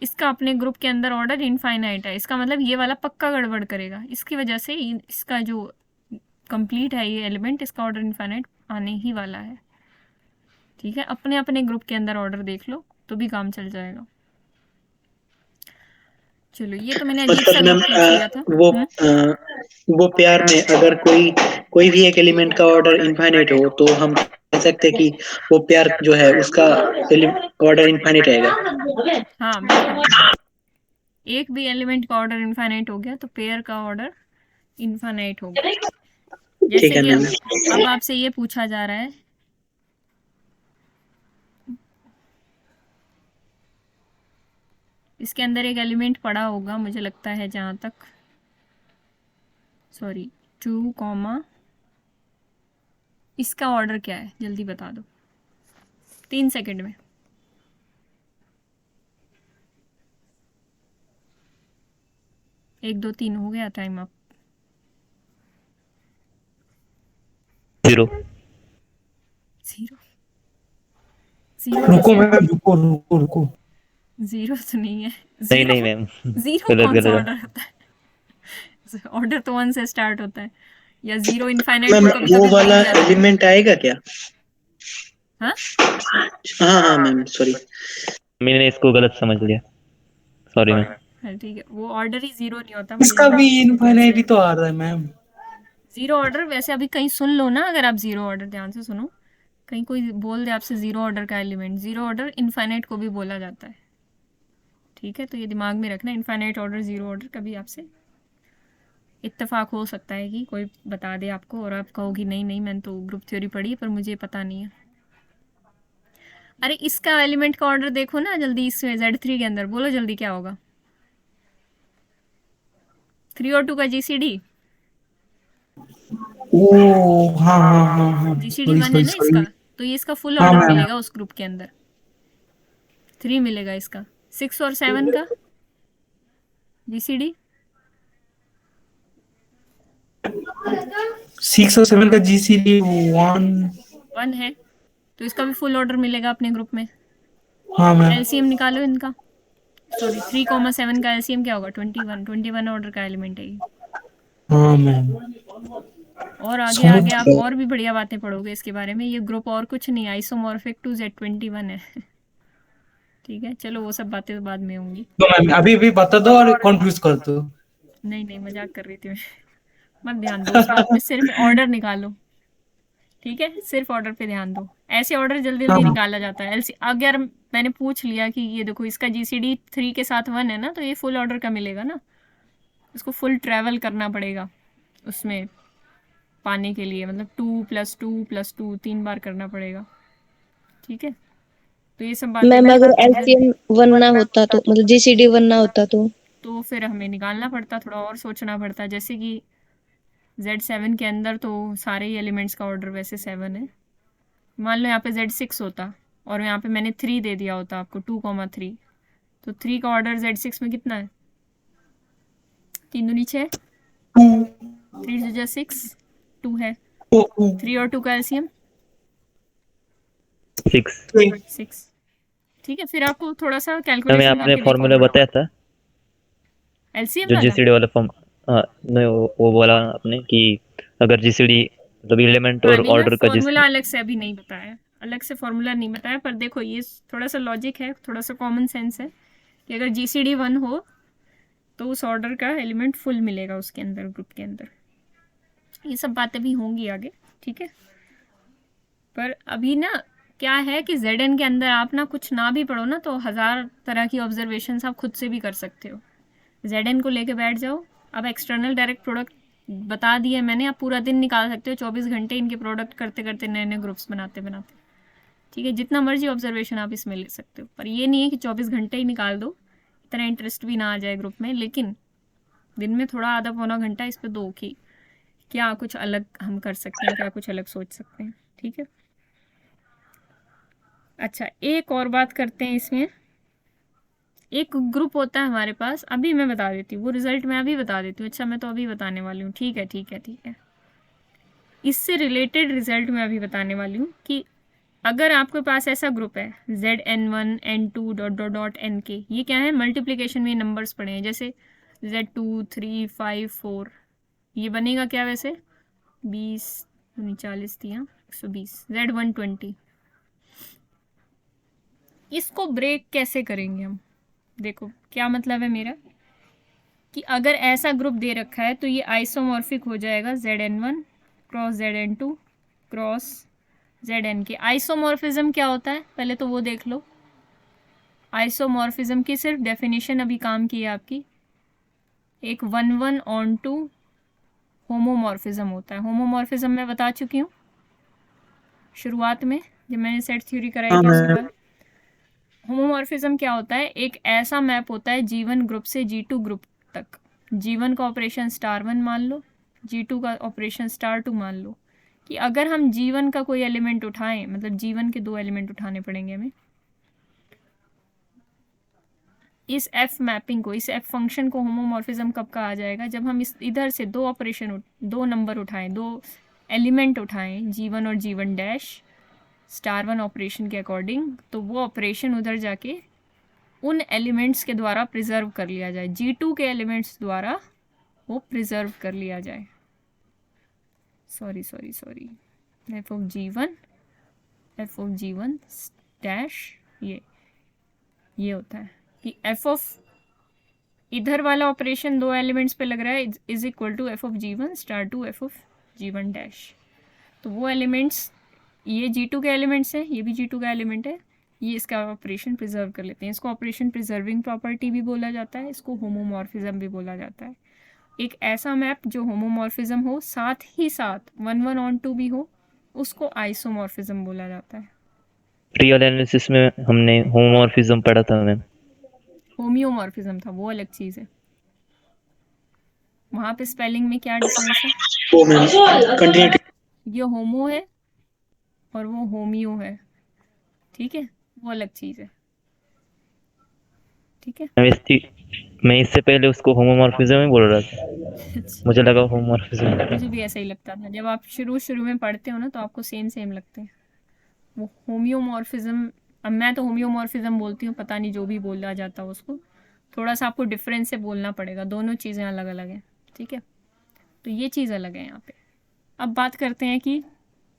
इसका अपने ग्रुप के अंदर ऑर्डर इनफाइनाइट है, इसका मतलब ये वाला पक्का गड़बड़ करेगा। इसकी वजह से इसका जो कंप्लीट है ये एलिमेंट, इसका ऑर्डर इनफाइनाइट आने ही वाला है। ठीक है, अपने अपने ग्रुप के अंदर ऑर्डर देख लो तो भी काम चल जाएगा। चलो ये तो मैंने अजीब सा मतलब मैम ग्रुप पूछ लिया था। वो पेयर में अगर कोई भी एक एलिमेंट का ऑर्डर इनफाइनाइट हो तो हम कह सकते हैं कि वो पेयर जो है उसका ऑर्डर इनफाइनाइट रहेगा। हाँ बिल्कुल, एक भी एलिमेंट का ऑर्डर इनफाइनाइट हो गया तो पेयर का ऑर्डर इनफाइनाइट होगा। ठीक जैसे है कि मैम। अब आपसे ये पूछा जा रहा है, इसके अंदर एक एलिमेंट पड़ा होगा मुझे लगता है जहाँ तक, सॉरी 2 कॉमा, इसका ऑर्डर क्या है जल्दी बता दो 3 सेकंड में। एक दो तीन हो गया टाइम अप। 0 जीरो, जीरो रुको कैसे? मैम, रुको रुको रुको। जीरो तो नहीं है, नहीं नहीं जीरो, मैम जीरो गलत कौन सा गलत। ऑर्डर होता है? ऑर्डर तो 1 से स्टार्ट होता है, या जीरो इनफाइनाइट मैम तो कभी वो कभी बोल वाला दिया था। एलिमेंट आएगा क्या? हाँ हाँ हाँ मैम सॉरी। मैंने इसको गलत समझ लिया, सॉरी मैम। हाँ, ठीक है, वो ऑर्डर ही जीरो नहीं होता, मुझे इसका याद भी है। इनफाइनाइट ही तो आ रहा है मैम। जीरो ऑर्डर वैसे अभी कहीं सुन लो ना, अगर आप जीरो ऑर्डर ध्यान से सुनो, कहीं कोई बोल दे आपसे जीरो ऑर्डर का एलिमेंट, जीरो ऑर्डर इनफाइनाइट को भी बोला जाता है। ठीक है, तो ये दिमाग में रखना, इनफाइनाइट ऑर्डर जीरो ऑर्डर कभी आपसे इत्तेफाक हो सकता है कि कोई बता दे आपको और आप कहोगी नहीं नहीं मैंने तो ग्रुप थ्योरी पढ़ी पर मुझे पता नहीं है। अरे इसका एलिमेंट का ऑर्डर देखो ना जल्दी, इसमें Z3 के अंदर बोलो जल्दी क्या होगा। 3 और 2 का GCD, ओ हाँ हाँ हाँ हाँ, GCD सॉरी 1 है सॉरी ना इसका, सॉरी। तो ये इसका फुल हाँ ऑर्डर मैम। मिलेगा उस ग्रुप के अंदर, 3 मिलेगा इसका। 6 और 7 का GCD 6 और 7 का GCD 1। 1 है, तो इसका भी फुल ऑर्डर मिलेगा अपने ग्रुप में। हाँ मैम। LCM निकालो इनका, सॉरी 3,7 का LCM क्या होगा 21, 21 ऑर्डर का एलिमेंट है ये। हाँ मैम और आगे समझ आगे आप गया। और भी बढ़िया बातें पढ़ोगे इसके बारे में, ये ग्रुप और कुछ नहीं, आइसोमॉर्फिक टू Z21 है। ठीक है, चलो वो सब बातें तो बाद में होंगी। तो मैम अभी भी बता दो और कंफ्यूज कर दो। नहीं नहीं मजाक कर रही थी मैं, मत ध्यान दो उस बात पे, सिर्फ ऑर्डर निकालो। ठीक है, सिर्फ ऑर्डर पे ध्यान दो, ऐसे ऑर्डर जल्दी हाँ जल्दी निकाला जाता है। एलसी अगर मैंने पूछ लिया कि ये देखो इसका GCD 3 के साथ 1 है ना, तो ये फुल ऑर्डर का मिलेगा ना, इसको फुल ट्रैवल करना पड़ेगा उसमें पाने के लिए, मतलब 2 + 2 + 2 3 बार करना पड़ेगा। ठीक है, तो ये सब बातें मैम ना, अगर LCM 1 ना होता तो, मतलब GCD 1 ना होता तो फिर हमें निकालना पड़ता, थोड़ा और सोचना पड़ता। जैसे कि Z7 के अंदर तो सारे ही एलिमेंट्स का ऑर्डर वैसे 7 है, मान लो यहाँ पे Z6 होता और यहाँ पे मैंने 3 दे दिया होता आपको 2,3, तो 3 का ऑर्डर Z6 में कितना है, 3 दूनी 6, 3 जो 6 2 है, 3 और 2 का LCM 6। 6। ठीक है, फिर आपको थोड़ा सा हमें कैलकुलेशन आपने करके देखो फॉर्मूला बताया था LCM जो वाला। GCD वाला फॉर्म, हाँ नहीं वो बोला आपने कि अगर GCD मतलब एलिमेंट हाँ और नहीं, मैं ऑर्डर का फॉर्मूला GCD। अलग से अभी नहीं बताया, अलग से फॉर्मूला नहीं बताया, पर देखो ये थोड़ा सा लॉजिक है, थोड़ा सा कॉमन सेंस है कि अगर GCD 1 हो तो उस ऑर्डर का एलिमेंट फुल मिलेगा उसके अंदर, ग्रुप के अंदर। ये सब बातें भी होंगी आगे, ठीक है, पर अभी ना क्या है कि Zn के अंदर आप ना कुछ ना भी पढ़ो ना तो 1000 तरह की ऑब्जर्वेशन आप खुद से भी कर सकते हो। Zn को लेके बैठ जाओ। अब एक्सटर्नल डायरेक्ट प्रोडक्ट बता दिए मैंने, आप पूरा दिन निकाल सकते हो, 24 घंटे इनके प्रोडक्ट करते करते, नए नए ग्रुप्स बनाते बनाते। ठीक है, जितना मर्जी ऑब्जर्वेशन आप इसमें ले सकते हो, पर ये नहीं है कि 24 घंटे ही निकाल दो, इतना इंटरेस्ट भी ना आ जाए ग्रुप में। लेकिन दिन में थोड़ा आधा पौना घंटा इस पर दो कि क्या कुछ अलग हम कर सकते हैं, क्या कुछ अलग सोच सकते हैं। ठीक है, अच्छा एक और बात करते हैं इसमें। एक ग्रुप होता है हमारे पास, अभी मैं बता देती हूँ वो रिजल्ट, मैं अभी बता देती हूँ। अच्छा मैं तो अभी बताने वाली हूँ। ठीक है ठीक है ठीक है, इससे रिलेटेड रिजल्ट मैं अभी बताने वाली हूँ कि अगर आपके पास ऐसा ग्रुप है Zn1 N2 dot dot dot Nk, ये क्या है, मल्टीप्लिकेशन में नंबर्स पड़े हैं, जैसे Z2 3 5 4, ये बनेगा क्या वैसे 20 40 दिया 120, Z1 20। इसको ब्रेक कैसे करेंगे हम, देखो क्या मतलब है मेरा कि अगर ऐसा ग्रुप दे रखा है तो ये आइसोमॉर्फिक हो जाएगा Zn1 cross Zn2 cross Zn के। आइसोमॉर्फिज्म क्या होता है पहले तो वो देख लो। आइसोमॉर्फिज्म की सिर्फ डेफिनेशन अभी काम की है आपकी, एक 1 ऑन 2 होमोमॉर्फिज्म होता है। होमोमॉर्फिज्म मैं बता चुकी हूँ शुरुआत में जब मैंने सेट थ्योरी कराई थी उसके बाद। होमोमॉर्फिज्म क्या होता है, एक ऐसा मैप होता है G1 ग्रुप से G2 ग्रुप तक। G1 का ऑपरेशन *1 मान लो, G2 का ऑपरेशन *2 मान लो, कि अगर हम G1 का कोई एलिमेंट उठाएं, मतलब G1 के 2 एलिमेंट उठाने पड़ेंगे हमें, इस F मैपिंग को, इस F फंक्शन को होमोमॉर्फिज्म कब कहा जाएगा, जब हम इस इधर से 2 नंबर उठाएं, 2 एलिमेंट उठाएं G1 और G1 डैश *1 ऑपरेशन के अकॉर्डिंग, तो वो ऑपरेशन उधर जाके उन एलिमेंट्स के द्वारा प्रिजर्व कर लिया जाए, G2 के एलिमेंट्स द्वारा वो प्रिजर्व कर लिया जाए। Sorry f of G1 dash ये होता है कि f ऑफ इधर वाला ऑपरेशन 2 एलिमेंट्स पे लग रहा है is equal to f of G1 *2 f of G1 dash. तो वो एलिमेंट्स, ये G2 के एलिमेंट्स हैं, ये भी G2 का एलिमेंट है, ये इसका ऑपरेशन प्रिजर्व कर लेते हैं। इसको ऑपरेशन प्रिजर्विंग प्रॉपर्टी भी बोला जाता है, इसको होमोमॉर्फिज्म भी बोला जाता है। एक ऐसा मैप जो होमोमॉर्फिज्म हो साथ ही साथ 1 ऑन 2 भी हो, उसको आइसोमॉर्फिज्म बोला जाता है। रियल एनालिसिस में हमने होमोमॉर्फिज्म पढ़ा था मैम। होम्योमॉर्फिज्म था, वो अलग चीज़ है। वहाँ पे स्पेलिंग में क्या डिफरेंस है, ये होमो है और वो होमियो है, ठीक है, वो अलग चीज़ है। ठीक है, मैं इससे पहले उसको होमोमॉर्फिज्म ही बोल रहा था, मुझे लगा होमोमॉर्फिज्म। मुझे भी ऐसा ही लगता था, जब आप शुरू में पढ़ते हो ना तो आपको सेम लगते हैं। वो होम्योमॉर्फिज्म, अब मैं तो होम्योमॉर्फिज्म बोलती हूँ, पता नहीं जो भी बोला जाता है उसको, थोड़ा सा आपको डिफरेंस से बोलना पड़ेगा, दोनों चीज़ें अलग अलग हैं। ठीक है, तो ये चीज़ अलग है यहाँ पे। अब बात करते हैं कि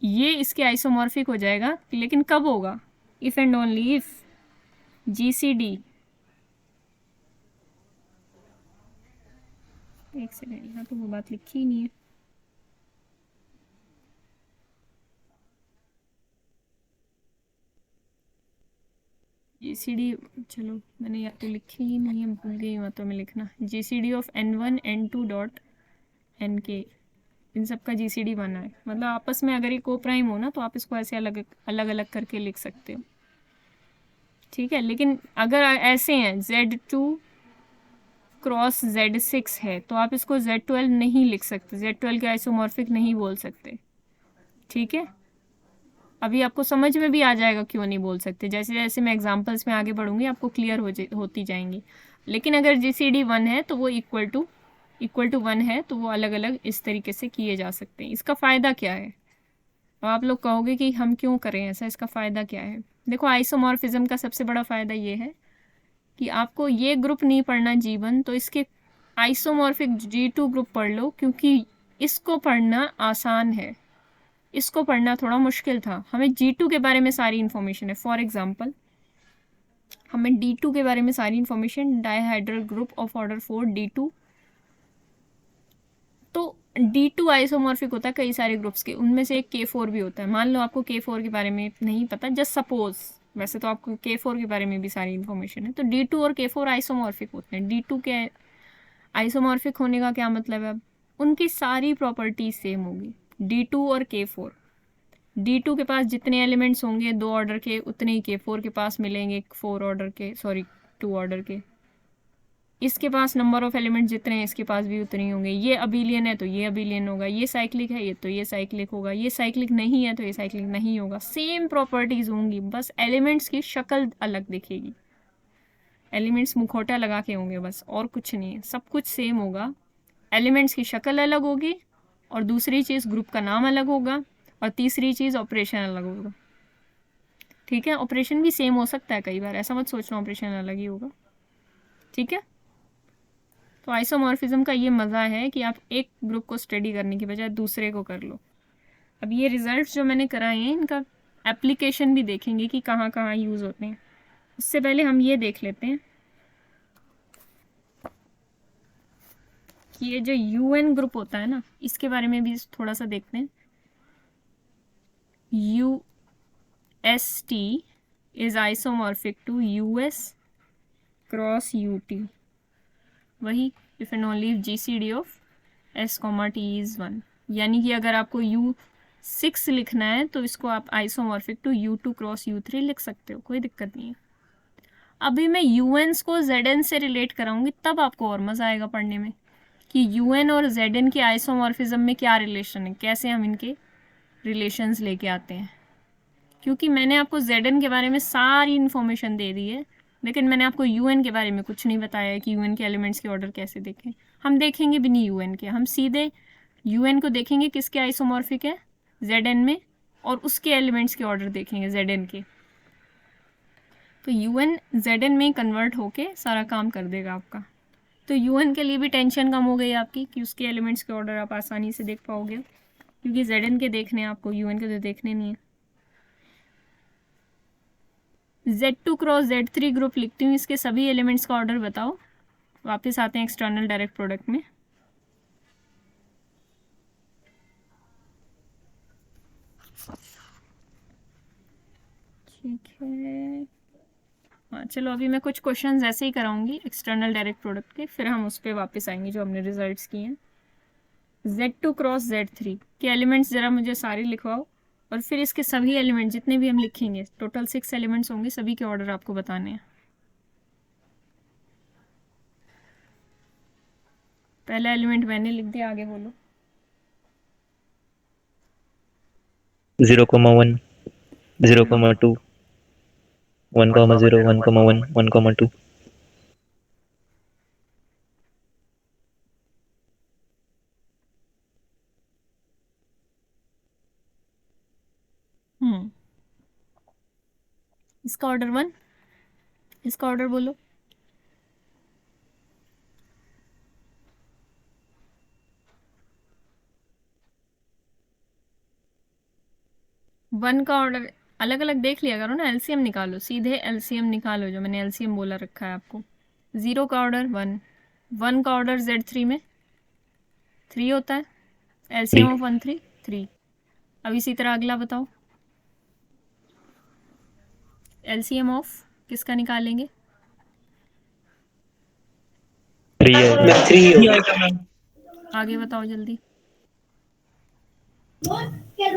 ये इसके आइसोमॉर्फिक हो जाएगा, लेकिन कब होगा, if and only if GCD, एक सेकेंड, यहाँ तो वो बात लिखी ही नहीं है। GCD, चलो मैंने या तो लिखी ही नहीं है, भूल गई हूँ तो मैं लिखना। GCD of N1 N2 dot Nk, इन सब का GCD बना है, मतलब आपस में अगर ये कोप्राइम हो ना तो आप इसको ऐसे अलग अलग करके लिख सकते हो। ठीक है, लेकिन अगर ऐसे हैं Z2 क्रॉस Z6 है तो आप इसको Z12 नहीं लिख सकते, Z12 के आइसोमॉर्फिक नहीं बोल सकते। ठीक है, अभी आपको समझ में भी आ जाएगा क्यों नहीं बोल सकते, जैसे जैसे मैं एग्जांपल्स में आगे बढ़ूंगी आपको क्लियर होती जाएंगी। लेकिन अगर GCD 1 है तो वो इक्वल टू 1 है, तो वो अलग अलग इस तरीके से किए जा सकते हैं। इसका फ़ायदा क्या है, और आप लोग कहोगे कि हम क्यों करें ऐसा, इसका फ़ायदा क्या है। देखो आइसोमॉर्फिज्म का सबसे बड़ा फ़ायदा ये है कि आपको ये ग्रुप नहीं पढ़ना G1, तो इसके आइसोमॉर्फिक G2 ग्रुप पढ़ लो, क्योंकि इसको पढ़ना आसान है, इसको पढ़ना थोड़ा मुश्किल था। हमें G2 के बारे में सारी इन्फॉर्मेशन है, फॉर एग्जांपल हमें D2 के बारे में सारी information, dihedral group of order 4 D2, तो D2 आइसोमॉर्फिक होता है कई सारे ग्रुप्स के, उनमें से एक K4 भी होता है। मान लो आपको K4 के बारे में नहीं पता, जस्ट सपोज, वैसे तो आपको K4 के बारे में भी सारी इन्फॉर्मेशन है। तो D2 और K4 आइसोमॉर्फिक होते हैं। D2 के आइसोमॉर्फिक होने का क्या मतलब है? अब उनकी सारी प्रॉपर्टीज सेम होगी, D2 और K4। D2 के पास जितने एलिमेंट्स होंगे 2 ऑर्डर के, उतने ही K4 के पास मिलेंगे 4 ऑर्डर के, सॉरी 2 ऑर्डर के। इसके पास नंबर ऑफ एलिमेंट जितने हैं इसके पास भी उतने ही होंगे। ये अबिलियन है तो ये अबिलियन होगा, ये साइक्लिक है ये तो ये साइक्लिक होगा, ये साइक्लिक नहीं है तो ये साइक्लिक नहीं होगा। सेम प्रॉपर्टीज होंगी, बस एलिमेंट्स की शक्ल अलग दिखेगी। एलिमेंट्स मुखौटा लगा के होंगे बस, और कुछ नहीं है, सब कुछ सेम होगा। एलिमेंट्स की शक्ल अलग होगी, और दूसरी चीज़ ग्रुप का नाम अलग होगा, और तीसरी चीज़ ऑपरेशन अलग होगा। ठीक है, ऑपरेशन भी सेम हो सकता है कई बार, ऐसा मत सोचना ऑपरेशन अलग ही होगा। ठीक है, तो आइसोमॉर्फिज्म का ये मज़ा है कि आप एक ग्रुप को स्टडी करने की बजाय दूसरे को कर लो। अब ये रिजल्ट्स जो मैंने कराए हैं इनका एप्लीकेशन भी देखेंगे कि कहाँ कहाँ यूज़ होते हैं। उससे पहले हम ये देख लेते हैं कि ये जो UN ग्रुप होता है ना, इसके बारे में भी थोड़ा सा देखते हैं। UST is isomorphic to US cross UT, वही if and only if GCD of S, T is 1। यानी कि अगर आपको U6 लिखना है तो इसको आप isomorphic to U2 cross U3 लिख सकते हो, कोई दिक्कत नहीं है। अभी मैं UNs को ZN से रिलेट कराऊंगी, तब आपको और मज़ा आएगा पढ़ने में कि UN और ZN के आइसोमॉर्फिज्म में क्या रिलेशन है, कैसे हम इनके रिलेशंस लेके आते हैं। क्योंकि मैंने आपको ZN के बारे में सारी इन्फॉर्मेशन दे दी है, लेकिन मैंने आपको UN के बारे में कुछ नहीं बताया है कि UN के एलिमेंट्स के ऑर्डर कैसे देखें। हम देखेंगे भी नहीं UN के, हम सीधे UN को देखेंगे किसके आइसोमॉर्फिक है, ZN में, और उसके एलिमेंट्स के ऑर्डर देखेंगे ZN के। तो UN ZN में कन्वर्ट होके सारा काम कर देगा आपका। तो UN के लिए भी टेंशन कम हो गई आपकी कि उसके एलिमेंट्स के ऑर्डर आप आसानी से देख पाओगे, क्योंकि ZN के देखने हैं आपको, UN के तो देखने नहीं है। Z2 क्रॉस Z3 ग्रुप लिखती हूँ, इसके सभी एलिमेंट्स का ऑर्डर बताओ। वापस आते हैं एक्सटर्नल डायरेक्ट प्रोडक्ट में। ठीक है, हाँ चलो, अभी मैं कुछ क्वेश्चंस ऐसे ही कराऊंगी एक्सटर्नल डायरेक्ट प्रोडक्ट के, फिर हम उस पर वापस आएंगे जो हमने रिजल्ट्स किए हैं। Z2 क्रॉस Z3 के एलिमेंट्स ज़रा मुझे सारे लिखवाओ, और फिर इसके सभी एलिमेंट जितने भी हम लिखेंगे, टोटल 6 एलिमेंट्स होंगे, सभी के ऑर्डर आपको बताने हैं। पहला एलिमेंट मैंने लिख दिया, आगे बोलो। 0,1 0,2 1,0 1,1 1,2 इसका ऑर्डर 1, इसका ऑर्डर बोलो। वन का ऑर्डर अलग अलग देख लिया करो ना, LCM निकालो, सीधे LCM निकालो, जो मैंने LCM बोला रखा है आपको। 0 का ऑर्डर 1, 1 का ऑर्डर Z3 में 3 होता है, LCM ऑफ 1 3। अब इसी तरह अगला बताओ, LCM ऑफ किसका निकालेंगे? 3 है। 3 आएगा मैम। आगे बताओ जल्दी।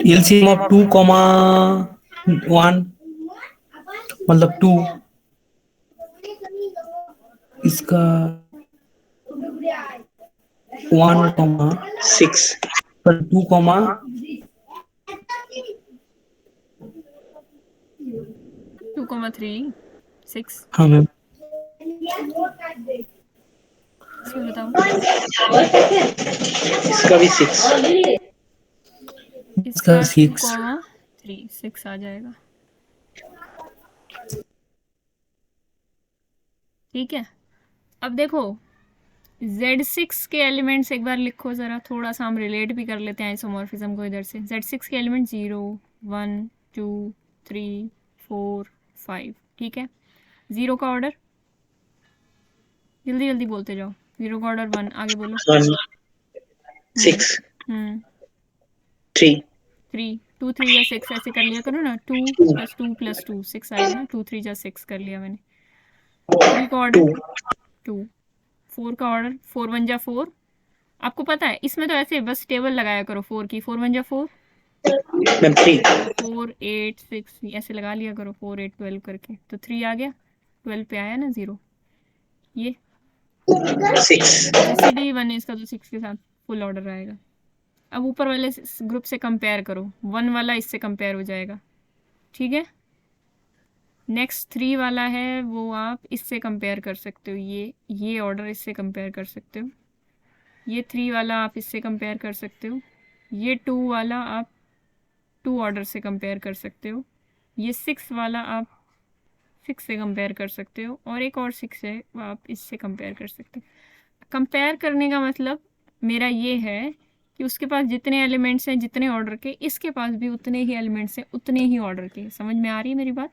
LCM ऑफ 2,1 मतलब 2, इसका 6 2,3 6। हाँ मैम। इसमें बताओ, इसका भी 6 इसका 6 2,3 6 आ जाएगा। ठीक है, अब देखो Z6 के एलिमेंट्स एक बार लिखो ज़रा, थोड़ा सा हम रिलेट भी कर लेते हैं आइसोमॉर्फिज्म को इधर से। Z6 के एलिमेंट 0 1 2 3 4 5। ठीक है, 0 का ऑर्डर जल्दी जल्दी बोलते जाओ। 0 का ऑर्डर 1, आगे बोलो। 6 हम्म 3 3 2 3 या 6 ऐसे कर लिया करो ना, 2 2 + 2 + 2 6 आएगा ना, 2 3 जा 6 कर लिया मैंने। 3 का ऑर्डर 2, 4 का ऑर्डर 4 1 जा 4। आपको पता है इसमें तो ऐसे बस टेबल लगाया करो 4 की, 4 1 जा 4, मैम 3 4 8 6 ऐसे लगा लिया करो, 4 8 12 करके, तो 3 आ गया, 12 पे आया ना 0। ये 6 GCD 1 है इसका, तो 6 के साथ फुल ऑर्डर आएगा। अब ऊपर वाले ग्रुप से कंपेयर करो, 1 वाला इससे कंपेयर हो जाएगा, ठीक है। नेक्स्ट 3 वाला है वो आप इससे कंपेयर कर सकते हो, ये ऑर्डर इससे कंपेयर कर सकते हो, ये 3 वाला आप इससे कंपेयर कर सकते हो, ये 2 वाला आप 2 ऑर्डर से कंपेयर कर सकते हो, ये 6 वाला आप 6 से कंपेयर कर सकते हो, और एक और 6 है वो आप इससे कंपेयर कर सकते हो। कंपेयर करने का मतलब मेरा ये है कि उसके पास जितने एलिमेंट्स हैं, जितने ऑर्डर के, इसके पास भी उतने ही एलिमेंट्स हैं, उतने ही ऑर्डर के। समझ में आ रही है मेरी बात?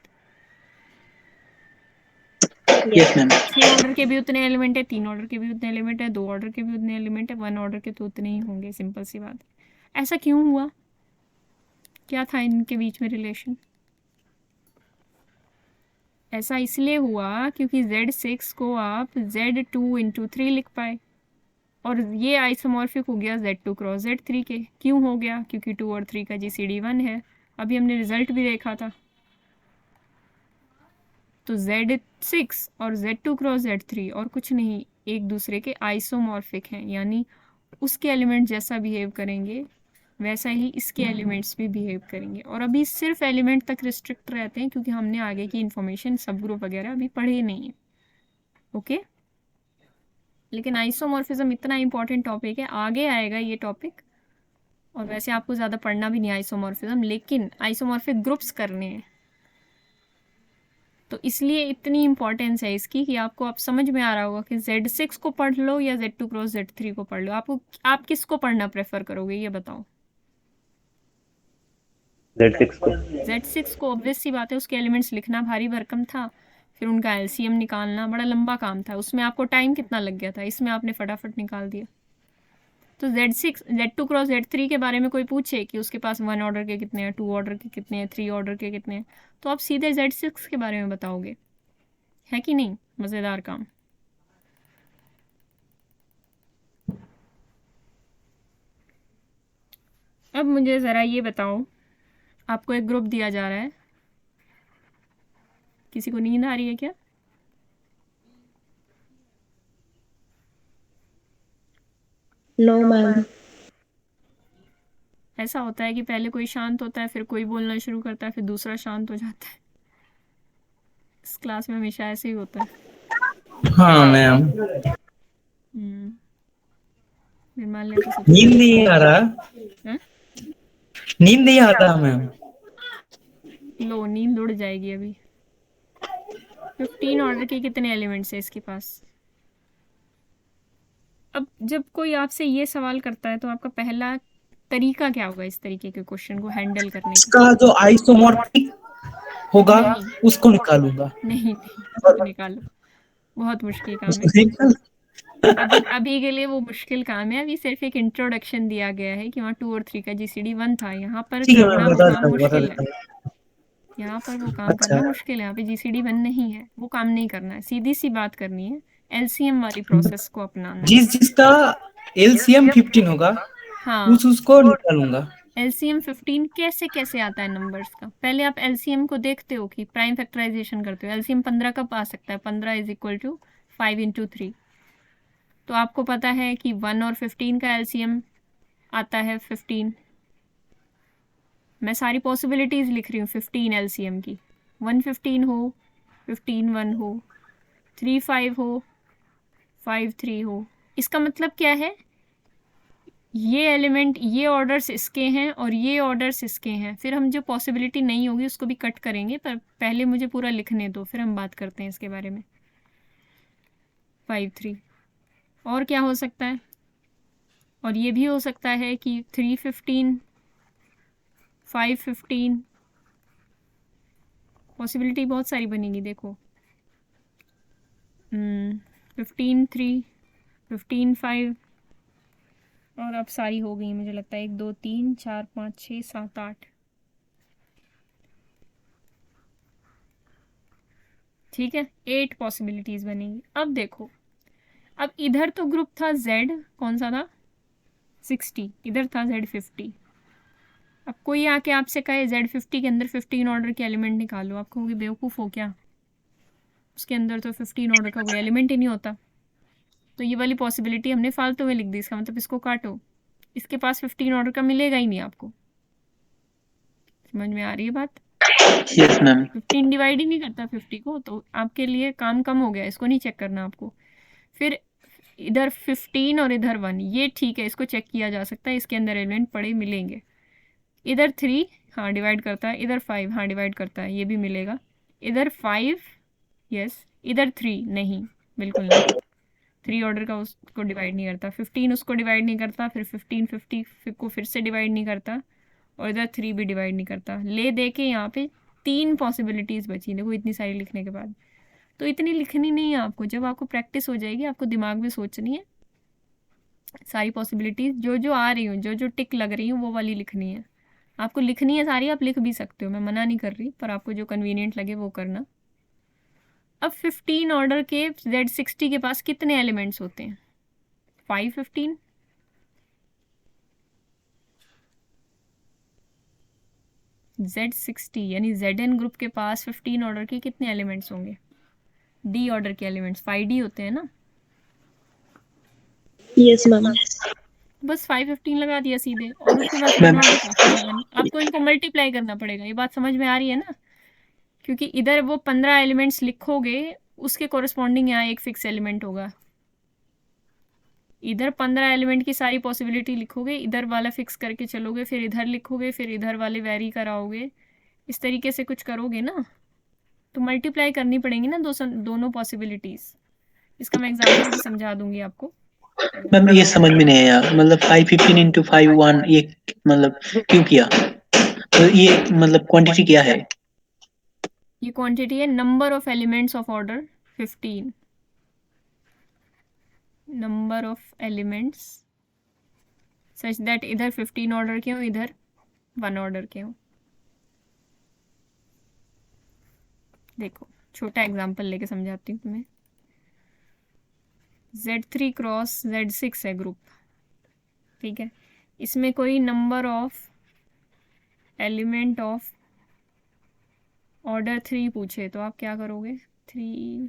यस मैम 6 ऑर्डर के भी उतने एलिमेंट है, 3 ऑर्डर के भी उतने एलिमेंट है, 2 ऑर्डर के भी उतने एलिमेंट है, 1 ऑर्डर के तो उतने ही होंगे। सिंपल सी बात है। ऐसा क्यों हुआ? क्या था इनके बीच में रिलेशन? ऐसा इसलिए हुआ क्योंकि Z6 को आप Z2 × 3 लिख पाए, और ये आइसोमॉर्फिक हो गया Z2 क्रॉस Z3 के। क्यों हो गया? क्योंकि 2 और 3 का GCD 1 है। अभी हमने रिजल्ट भी देखा था। तो Z6 और Z2 क्रॉस Z3 और कुछ नहीं, एक दूसरे के आइसोमॉर्फिक हैं, यानी उसके एलिमेंट जैसा बिहेव करेंगे वैसा ही इसके एलिमेंट्स भी बिहेव करेंगे। और अभी सिर्फ एलिमेंट तक रिस्ट्रिक्ट रहते हैं क्योंकि हमने आगे की इन्फॉर्मेशन सब ग्रुप वगैरह अभी पढ़े नहीं है। ओके, लेकिन आइसोमॉर्फिज्म इतना इंपॉर्टेंट टॉपिक है, आगे आएगा ये टॉपिक। और वैसे आपको ज़्यादा पढ़ना भी नहीं आइसोमॉर्फिज्म, लेकिन आइसोमॉर्फिक ग्रुप्स करने हैं, तो इसलिए इतनी इंपॉर्टेंस है इसकी कि आपको अब समझ में आ रहा होगा कि Z6 को पढ़ लो या Z2 क्रॉस Z3 को पढ़ लो। आप किसको पढ़ना प्रेफर करोगे ये बताओ? Z6 को। Z6 को। ऑब्वियस सी बात है, उसके एलिमेंट्स लिखना भारी भरकम था, फिर उनका LCM निकालना बड़ा लंबा काम था, उसमें आपको टाइम कितना लग गया था, इसमें आपने फटाफट निकाल दिया। तो Z2 क्रॉस Z3 के बारे में कोई पूछे कि उसके पास 1 ऑर्डर के कितने हैं, 2 ऑर्डर के कितने हैं, 3 ऑर्डर के कितने हैं, तो आप सीधे Z6 के बारे में बताओगे, है कि नहीं? मज़ेदार काम। अब मुझे ज़रा ये बताओ, आपको एक ग्रुप दिया जा रहा है, किसी को नींद आ रही है क्या? No ma'am. ऐसा होता है कि पहले कोई शांत होता है, फिर कोई बोलना शुरू करता है, फिर दूसरा शांत हो जाता है। इस क्लास में हमेशा ऐसे ही होता है। हाँ मैम, निर्माल्य तो सबसे नींद नहीं आ रहा, हैं? नींद नहीं आ रहा मैम। लो, नींद उड़ जाएगी अभी। 15 ऑर्डर के कितने एलिमेंट्स है इसके पास? अब जब कोई आपसे ये सवाल करता है तो आपका पहला तरीका क्या होगा इस तरीके के क्वेश्चन को हैंडल करने का? इसका जो आइसोमॉर्फिक होगा नहीं उसको निकालूंगा। नहीं, उसको निकालो, बहुत मुश्किल काम है। उसको निकाल अभी के लिए वो मुश्किल काम है। अभी सिर्फ एक इंट्रोडक्शन दिया गया है कि वहाँ 2 और 3 का GCD 1 था। यहाँ पर ठीक है करना मैं वो बता काम देता हूँ, बता मुश्किल है। देता हूँ। यहाँ पर वो काम अच्छा, करना मुश्किल है। यहाँ पे GCD 1 नहीं है, वो काम नहीं करना है। सीधी सी बात करनी है, LCM वाली प्रोसेस को अपनाना है। जिसका LCM 15 होगा हाँ, उसको निकालूंगा। LCM 15 कैसे आता है नंबर्स का? पहले आप LCM को देखते हो कि प्राइम फैक्टराइजेशन करते हो। LCM 15 कब आ सकता है? 15 = 5 × 3। तो आपको पता है कि 1 और 15 का LCM आता है 15। मैं सारी पॉसिबिलिटीज़ लिख रही हूँ 15 LCM की। 1 15 हो, 15 1 हो, 3 5 हो, 5 3 हो। इसका मतलब क्या है? ये एलिमेंट, ये ऑर्डर्स इसके हैं और ये ऑर्डर्स इसके हैं। फिर हम जो पॉसिबिलिटी नहीं होगी उसको भी कट करेंगे, पर पहले मुझे पूरा लिखने दो, फिर हम बात करते हैं इसके बारे में। 5 3 और क्या हो सकता है? और ये भी हो सकता है कि 3 15 5 15। पॉसिबिलिटी बहुत सारी बनेगी। देखो 15 3 15 5 और अब सारी हो गई मुझे लगता है, 1 2 3 4 5 6 7 8। ठीक है, 8 पॉसिबिलिटीज बनेगी। अब देखो, अब इधर तो ग्रुप था Z, कौन सा था 60, इधर था Z50। अब कोई आके आपसे कहे Z50 के अंदर 15 ऑर्डर के एलिमेंट निकालो, आप कहोगे बेवकूफ़ हो क्या, उसके अंदर तो 15 ऑर्डर का कोई एलिमेंट ही नहीं होता। तो ये वाली पॉसिबिलिटी हमने फालतू में लिख दी, इसका मतलब इसको काटो, इसके पास 15 ऑर्डर का मिलेगा ही नहीं आपको। समझ में आ रही है बात? Yes ma'am. 15 डिवाइड ही नहीं करता 50 को, तो आपके लिए काम कम हो गया, इसको नहीं चेक करना आपको। फिर इधर 15 और इधर 1, ये ठीक है, इसको चेक किया जा सकता है, इसके अंदर एलिमेंट पड़े मिलेंगे। इधर 3 हाँ डिवाइड करता है, इधर 5 हाँ डिवाइड करता है, ये भी मिलेगा। इधर 5 यस, इधर 3 नहीं, बिल्कुल नहीं, 3 ऑर्डर का उसको डिवाइड नहीं करता। 15 उसको डिवाइड नहीं करता, फिर 15 50 को फिर से डिवाइड नहीं करता, और इधर 3 भी डिवाइड नहीं करता। ले दे के यहाँ पे 3 पॉसिबिलिटीज़ बची, देखो इतनी सारी लिखने के बाद। तो इतनी लिखनी नहीं है आपको, जब आपको प्रैक्टिस हो जाएगी आपको दिमाग में सोचनी है, सारी पॉसिबिलिटीज़ जो जो आ रही हूँ, जो जो टिक लग रही हूँ वो वाली लिखनी है। आपको लिखनी है सारी, आप लिख भी सकते हो, मैं मना नहीं कर रही, पर आपको जो कन्वीनियंट लगे वो करना। अब 15 ऑर्डर के Z60 के पास कितने एलिमेंट्स होते हैं? 5 15। Z60 यानी Zn ग्रुप के पास 15 ऑर्डर के कितने एलिमेंट्स होंगे? D ऑर्डर के एलिमेंट्स 5D होते हैं ना। Yes ma'am. बस 5 15 लगा दिया सीधे, और उसके बाद 1 ऑर्डर का 5 1। आपको इनको मल्टीप्लाई करना पड़ेगा, ये बात समझ में आ रही है ना? क्योंकि इधर वो 15 एलिमेंट्स लिखोगे, उसके कोरिस्पॉन्डिंग यहाँ एक फिक्स एलिमेंट होगा। इधर 15 एलिमेंट की सारी पॉसिबिलिटी लिखोगे, इधर वाला फिक्स करके चलोगे, फिर इधर लिखोगे, फिर इधर वाले वेरी कराओगे, इस तरीके से कुछ करोगे ना, तो मल्टीप्लाई करनी पड़ेंगी ना दोनों पॉसिबिलिटीज़। इसका मैं एग्जाम्पल भी समझा दूंगी आपको। मैम ये समझ में नहीं आया, मतलब 5 15 इंटू 5 1, ये मतलब क्यों किया, तो ये मतलब क्वांटिटी क्या है? ये क्वांटिटी है number of elements of order 15, number of elements such that इधर 15 ऑर्डर के हों, इधर 1 ऑर्डर के हों। देखो छोटा एग्जांपल लेके समझाती हूँ तुम्हें। Z3 क्रॉस Z6 है ग्रुप, ठीक है, इसमें कोई number of element of order 3 पूछे तो आप क्या करोगे? 3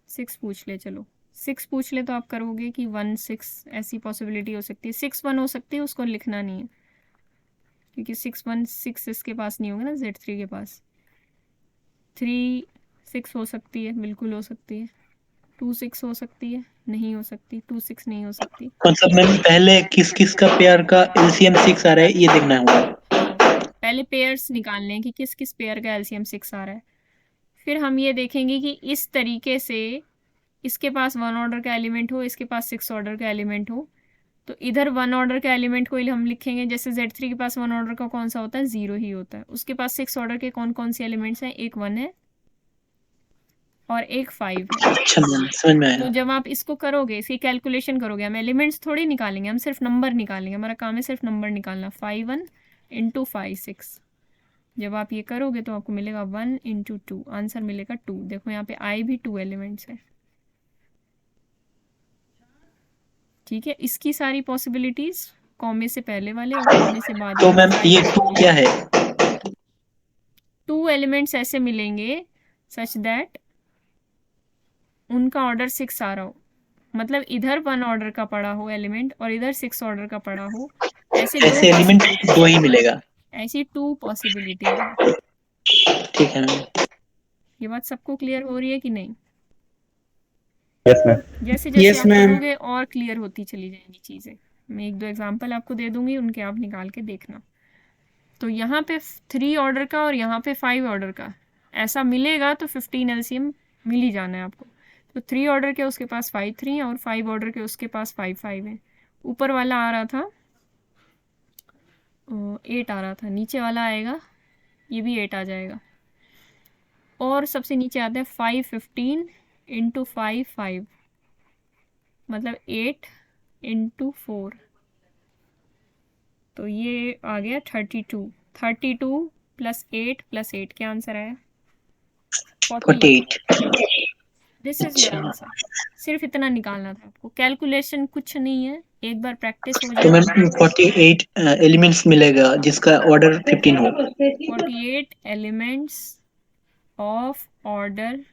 6 पूछ ले, चलो 6 पूछ ले तो आप करोगे कि 1 6, ऐसी पॉसिबिलिटी हो सकती है। 6 1 हो सकती है, उसको लिखना नहीं है, क्योंकि 6 1 6 इसके पास नहीं होगा ना Z3 के पास। 3 6 हो सकती है, बिल्कुल हो सकती है। 2 6 हो सकती है, नहीं हो सकती। 2 6 नहीं हो सकती। मतलब मैम पहले किस किस का पेयर का एलसीएम 6 आ रहा है ये देखना होगा। हाँ, पहले पेयर्स निकालने हैं कि किस किस पेयर का एलसीएम 6 आ रहा है। फिर हम ये देखेंगे कि इस तरीके से इसके पास 1 ऑर्डर का एलिमेंट हो, इसके पास 6 ऑर्डर का एलिमेंट हो, तो इधर 1 ऑर्डर का एलिमेंट को हम लिखेंगे, जैसे Z3 के पास 1 ऑर्डर का कौन सा होता है? 0 ही होता है। उसके पास 6 ऑर्डर के कौन कौन से एलिमेंट्स हैं? एक 1 है और एक 5 है। अच्छा मैम समझ में तो आया। जब आप इसको करोगे, इसकी कैलकुलेशन करोगे, हम एलिमेंट्स थोड़ी निकालेंगे, हम सिर्फ नंबर निकालेंगे, हमारा काम है सिर्फ नंबर निकालना। 5 1 इंटू 5 6। जब आप ये करोगे तो आपको मिलेगा 1 इंटू 2, आंसर मिलेगा 2। देखो यहाँ पे आई भी 2 एलिमेंट्स है, ठीक है। इसकी सारी पॉसिबिलिटीज कॉमे से पहले वाले और कॉमे से बाद तो वाले मैम ये 2 क्या है? 2 एलिमेंट्स ऐसे मिलेंगे सच दैट उनका ऑर्डर 6 आ रहा हो, मतलब इधर 1 ऑर्डर का पड़ा हो एलिमेंट और इधर 6 ऑर्डर का पड़ा हो, ऐसे ऐसे एलिमेंट 2 ही मिलेगा। ऐसी 2 पॉसिबिलिटीज है। ठीक है मैम। ये बात सबको क्लियर हो रही है कि नहीं? Yes ma'am. जैसे जैसे Yes, आप ma'am. करोगे और क्लियर होती चली जाएंगी चीज़ें। मैं 1 2 एग्जांपल आपको दे दूंगी, उनके आप निकाल के देखना। तो यहाँ पे 3 ऑर्डर का और यहाँ पे 5 ऑर्डर का ऐसा मिलेगा तो 15 एलसीएम मिल ही जाना है आपको। तो 3 ऑर्डर के उसके पास 5 3 और 5 ऑर्डर के उसके पास 5 5 है। ऊपर वाला आ रहा था 8 आ रहा था, नीचे वाला आएगा ये भी 8 आ जाएगा, और सबसे नीचे आता है 5 15 इंटू 5 5, मतलब 8 इंटू 4, तो ये आ गया 32। 32 प्लस 8 क्या आंसर आया? 48। 48। दिस इज योर अच्छा, आंसर। सिर्फ इतना निकालना था आपको, कैलकुलेशन कुछ नहीं है, एक बार प्रैक्टिस हो तो जाए। मैम 48 एलिमेंट्स मिलेगा जिसका ऑर्डर 15 हो। 48 एलिमेंट्स ऑफ ऑर्डर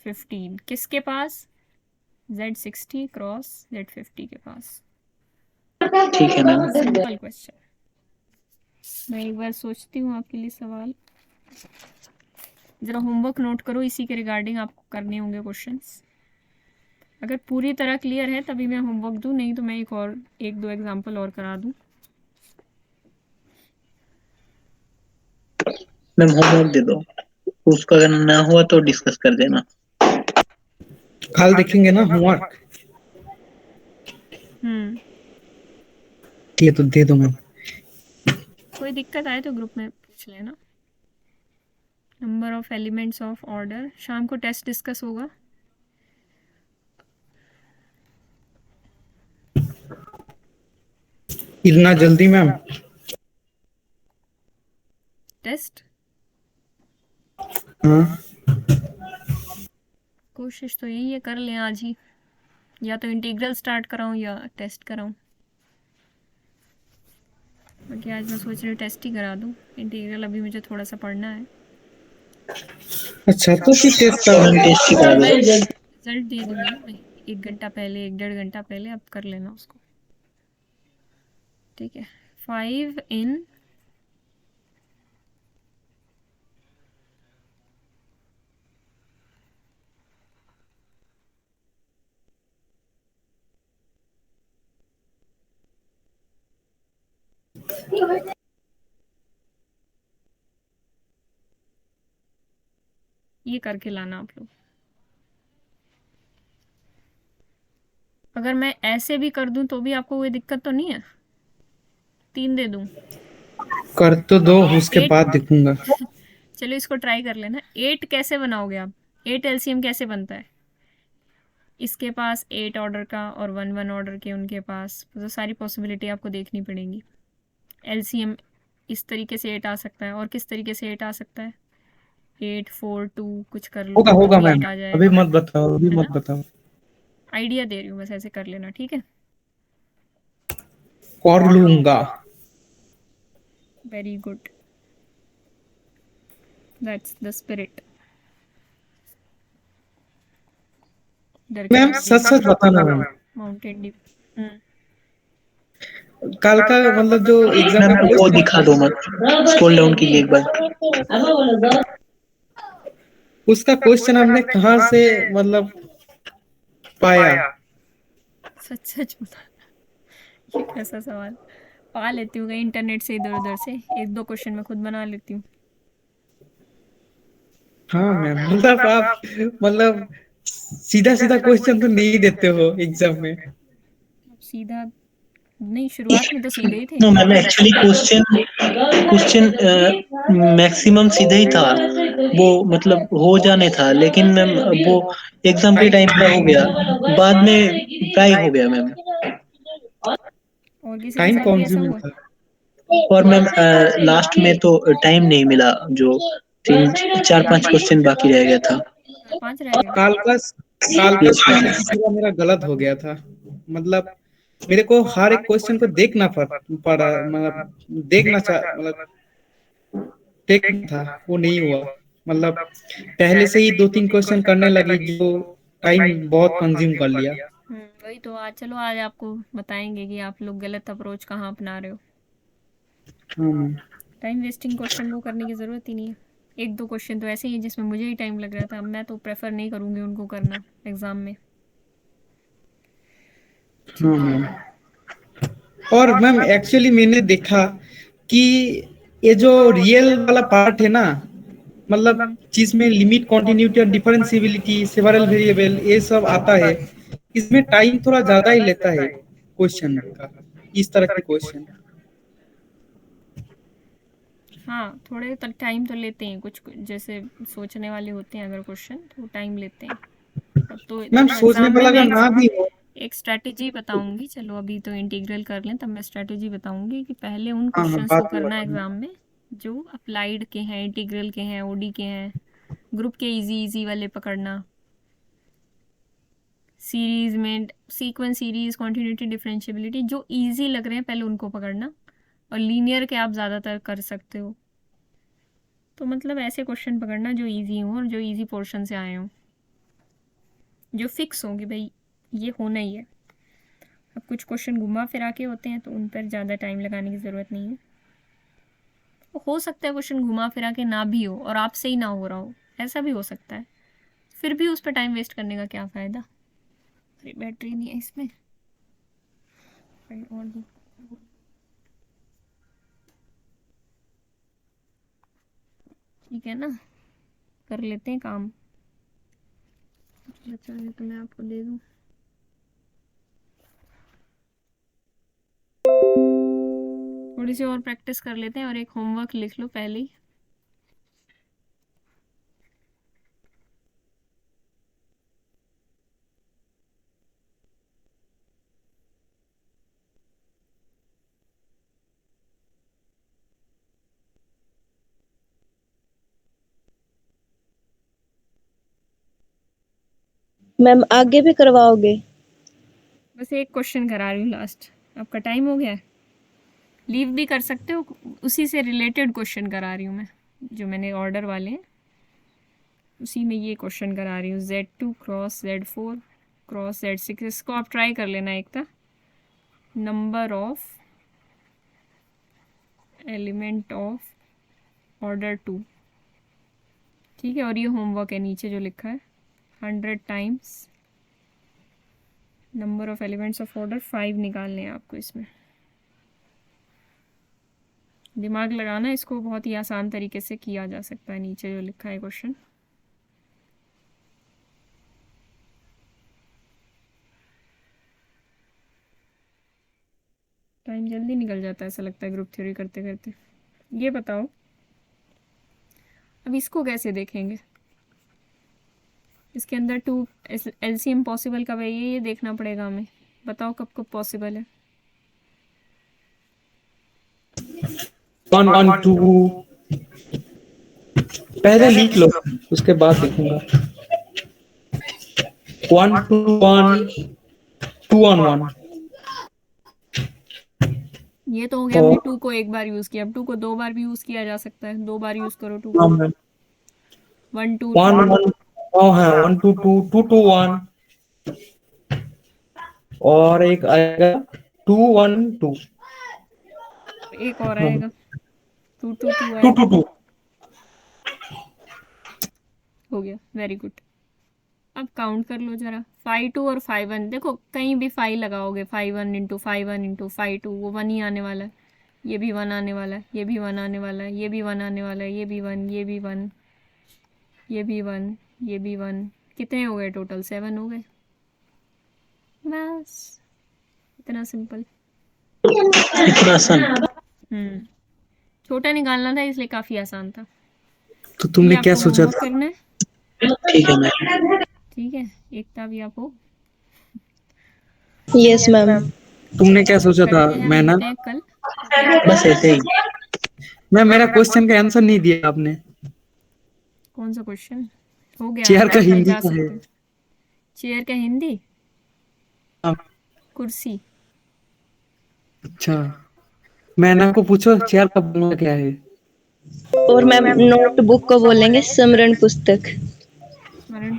15 किसके पास? Z60 क्रॉस Z50 के पास। ठीक है मैम। Simple question. मैं एक बार सोचती हूँ आपके लिए सवाल, ज़रा होमवर्क नोट करो, इसी के रिगार्डिंग आपको करने होंगे क्वेश्चंस। अगर पूरी तरह क्लियर है तभी मैं होमवर्क दूँ, नहीं तो मैं एक दो एग्जांपल और करा दूँ। मैम होमवर्क दे दो, उसका अगर ना हुआ तो डिस्कस कर देना। कल देखेंगे ना होमवर्क। ये तो दे दो मैम। कोई दिक्कत आए तो ग्रुप में पूछ लेना। Number of elements of order, शाम को टेस्ट डिस्कस होगा। इतना जल्दी मैम? टेस्ट हाँ कोशिश तो यही है, कर लें आज ही, या तो इंटीग्रल स्टार्ट कराऊं या टेस्ट कराऊं। बाकी आज मैं सोच रही हूँ टेस्ट ही करा दूं, इंटीग्रल अभी मुझे थोड़ा सा पढ़ना है। अच्छा, तो फिर टेस्ट तो मैम करो। टेस्ट ही करा मैं दो। रिजल्ट दे दूंगी ना मैं, 1 घंटा पहले 1 डेढ़ घंटा पहले, आप कर लेना उसको, ठीक है। 5 इन ये करके लाना आप लोग। अगर मैं ऐसे भी कर दूं तो भी आपको कोई दिक्कत तो नहीं है? 3 दे दूं? कर तो दो, उसके 8 बाद देखूंगा। चलो इसको ट्राई कर लेना। 8 कैसे बनाओगे आप? 8 एलसीएम कैसे बनता है? इसके पास 8 ऑर्डर का और 1 ऑर्डर के उनके पास, तो सारी पॉसिबिलिटी आपको देखनी पड़ेगी। एलसीएम इस तरीके से 8 आ सकता है, और किस तरीके से 8 आ सकता है? 8 4 2 कुछ कर लो होगा तो होगा भी मैम, 8 आ अभी जाएगा, मत बताओ, अभी है मत ना? बताओ। आइडिया दे रही हूँ बस, ऐसे कर लेना, ठीक है। कर लूंगा। Very good, that's the spirit. डर के मैम मारे सच सच बताना मैम, माउंटेन ड्यू। कल का मतलब जो एग्जाम मैम का वो क्वेश्चन, दिखा दो मत, स्क्रॉल डाउन कीजिए एक बार। उसका क्वेश्चन आपने कहाँ से मतलब पाया? सच सच बता, ये कैसा सवाल? पा लेती हूँ कहीं इंटरनेट से, इधर उधर से एक दो क्वेश्चन मैं खुद बना लेती हूँ। हाँ मैम, मतलब आप मतलब सीधा सीधा क्वेश्चन तो नहीं देते हो एग्जाम में। अब सीधा नहीं, शुरुआत में तो सीधे ही थे। No ma'am, actually question question maximum सीधा ही था, वो मतलब हो जाने था, लेकिन मैम वो एग्जाम के टाइम पे हो गया, बाद में ट्राई हो गया मैम। और किसी के टाइम साथ भी ऐसा कंज्यूमिंग हुआ है? था। और मैम लास्ट में तो टाइम नहीं मिला, जो 3 4 5 क्वेश्चन बाकी रह गया था। 4 5 रह गए? काल का यस मैम। strategy पूरा मेरा गलत हो गया था। मतलब मेरे को हर एक क्वेश्चन को देखना पड़ा, मतलब मतलब टेक था, वो नहीं हुआ। मतलब पहले से ही 2 3 क्वेश्चन करने लगी जो टाइम बहुत कंज्यूम कर लिया। वही तो, आज चलो आज आपको बताएंगे कि आप लोग गलत अप्रोच कहाँ अपना रहे हो। हाँ मैम। टाइम वेस्टिंग क्वेश्चन को करने की ज़रूरत ही नहीं है। एक दो क्वेश्चन तो ऐसे ही हैं जिसमें मुझे ही टाइम लग रहा था, अब मैं तो प्रेफर नहीं करूँगी उनको करना एग्ज़ाम में। हाँ मैम। और मैम एक्चुअली मैंने देखा कि ये जो रियल वाला पार्ट है ना, मतलब जिसमें लिमिट, कॉन्टिन्यूटी और डिफरेंशियबिलिटी, सेवरल वेरिएबल, ये सब आता है, इसमें टाइम थोड़ा ज्यादा ही लेता है क्वेश्चन का, इस तरह के क्वेश्चन। हाँ, थोड़े तो टाइम तो लेते हैं, कुछ जैसे सोचने वाले होते हैं अगर क्वेश्चन, तो टाइम लेते हैं। अब तो मैम देखो सोचने एग्ज़ाम में वाला अगर मैक्स ना भी हो एक स्ट्रेटेजी बताऊंगी, चलो अभी तो इंटीग्रल कर लें, तब मैं स्ट्रेटेजी बताऊंगी कि पहले उन हाँ क्वेश्चंस बात को में करना बताना। एग्जाम में जो अप्लाइड के हैं, इंटीग्रल के हैं, ओडी के हैं, ग्रुप के इजी इजी वाले पकड़ना, सीरीज में सीक्वेंस सीरीज, कॉन्टिन्यूटी, डिफरेंशिएबिलिटी, जो इजी लग रहे हैं पहले उनको पकड़ना, और लीनियर के आप ज़्यादातर कर सकते हो, तो मतलब ऐसे क्वेश्चन पकड़ना जो इजी हों और जो इजी पोर्शन से आए हों, जो फिक्स हों कि भाई ये होना ही है। अब कुछ क्वेश्चन घुमा फिरा के होते हैं तो उन पर ज़्यादा टाइम लगाने की ज़रूरत नहीं है। हो सकता है क्वेश्चन घुमा फिरा के ना भी हो और आपसे ही ना हो रहा हो, ऐसा भी हो सकता है, फिर भी उस पर टाइम वेस्ट करने का क्या फ़ायदा। अरे बैटरी नहीं है इसमें, और दो। ठीक है ना, कर लेते हैं काम, बचा है तो मैं आपको दे दूँ। थोड़ी सी और प्रैक्टिस कर लेते हैं और एक होमवर्क लिख लो पहले ही। मैम आगे भी करवाओगे? बस एक क्वेश्चन करा रही हूँ लास्ट, आपका टाइम हो गया है, लीव भी कर सकते हो, उसी से रिलेटेड क्वेश्चन करा रही हूँ मैं, जो मैंने ऑर्डर वाले हैं उसी में ये क्वेश्चन करा रही हूँ। Z2 cross Z4 cross Z6, इसको आप ट्राई कर लेना। एक था number of element of order 2, ठीक है, और ये होमवर्क है नीचे जो लिखा है 100 times number of elements of order 5 निकालने हैं आपको। इसमें दिमाग लगाना, इसको बहुत ही आसान तरीके से किया जा सकता है, नीचे जो लिखा है क्वेश्चन। टाइम जल्दी निकल जाता है ऐसा लगता है ग्रुप थ्योरी करते करते। ये बताओ अब इसको कैसे देखेंगे, इसके अंदर 2 एलसीएम पॉसिबल कब है ये देखना पड़ेगा हमें। बताओ कब कब पॉसिबल है। 1 1 2 पहले लिख लो उसके बाद देखूंगा। 1 2 1 2 1 1। ये तो हो गया, हमने 2 को एक बार यूज किया, अब 2 को 2 बार भी यूज किया जा सकता है, 2 बार यूज करो 2 को। 1 2 1 1 है 1 2 2 2 2 1 और एक आएगा 2 1 2, एक और आएगा 2 2 2 2 आएगा। 2 2 हो गया, वेरी गुड। अब काउंट कर लो जरा, 5 2 और 5 1, देखो कहीं भी 5 लगाओगे 5 1 इंटू 5 1 इंटू 5 2 वो 1 ही आने वाला है, ये भी 1 आने वाला है, ये भी 1 आने वाला है, ये भी 1 आने वाला है, ये भी 1, ये भी 1, ये भी 1, ये भी 1, कितने हो गए टोटल? 7 हो गए। बस इतना सिंपल। इतना आसान? छोटा निकालना था इसलिए काफ़ी आसान था। तो तुमने ये क्या आपको सोचा होमवर्क था? करना है, ठीक है मैम। ठीक है, एकता भी आप हो। Yes ma'am. तुमने क्या सोचा था? करते हैं, मैं ना मिलते हैं कल। क्या? बस ऐसे ही। मैं मेरा क्वेश्चन का आंसर नहीं दिया आपने। कौन सा क्वेश्चन? हो गया, चेयर का आप हिंदी जा क्या है? सकते हो। चेयर का हिंदी हाँ, कुर्सी। अच्छा मैंने आपको पूछो चेयर का बनवा क्या है? और मैम नोटबुक को बोलेंगे स्मरण पुस्तक। स्मरण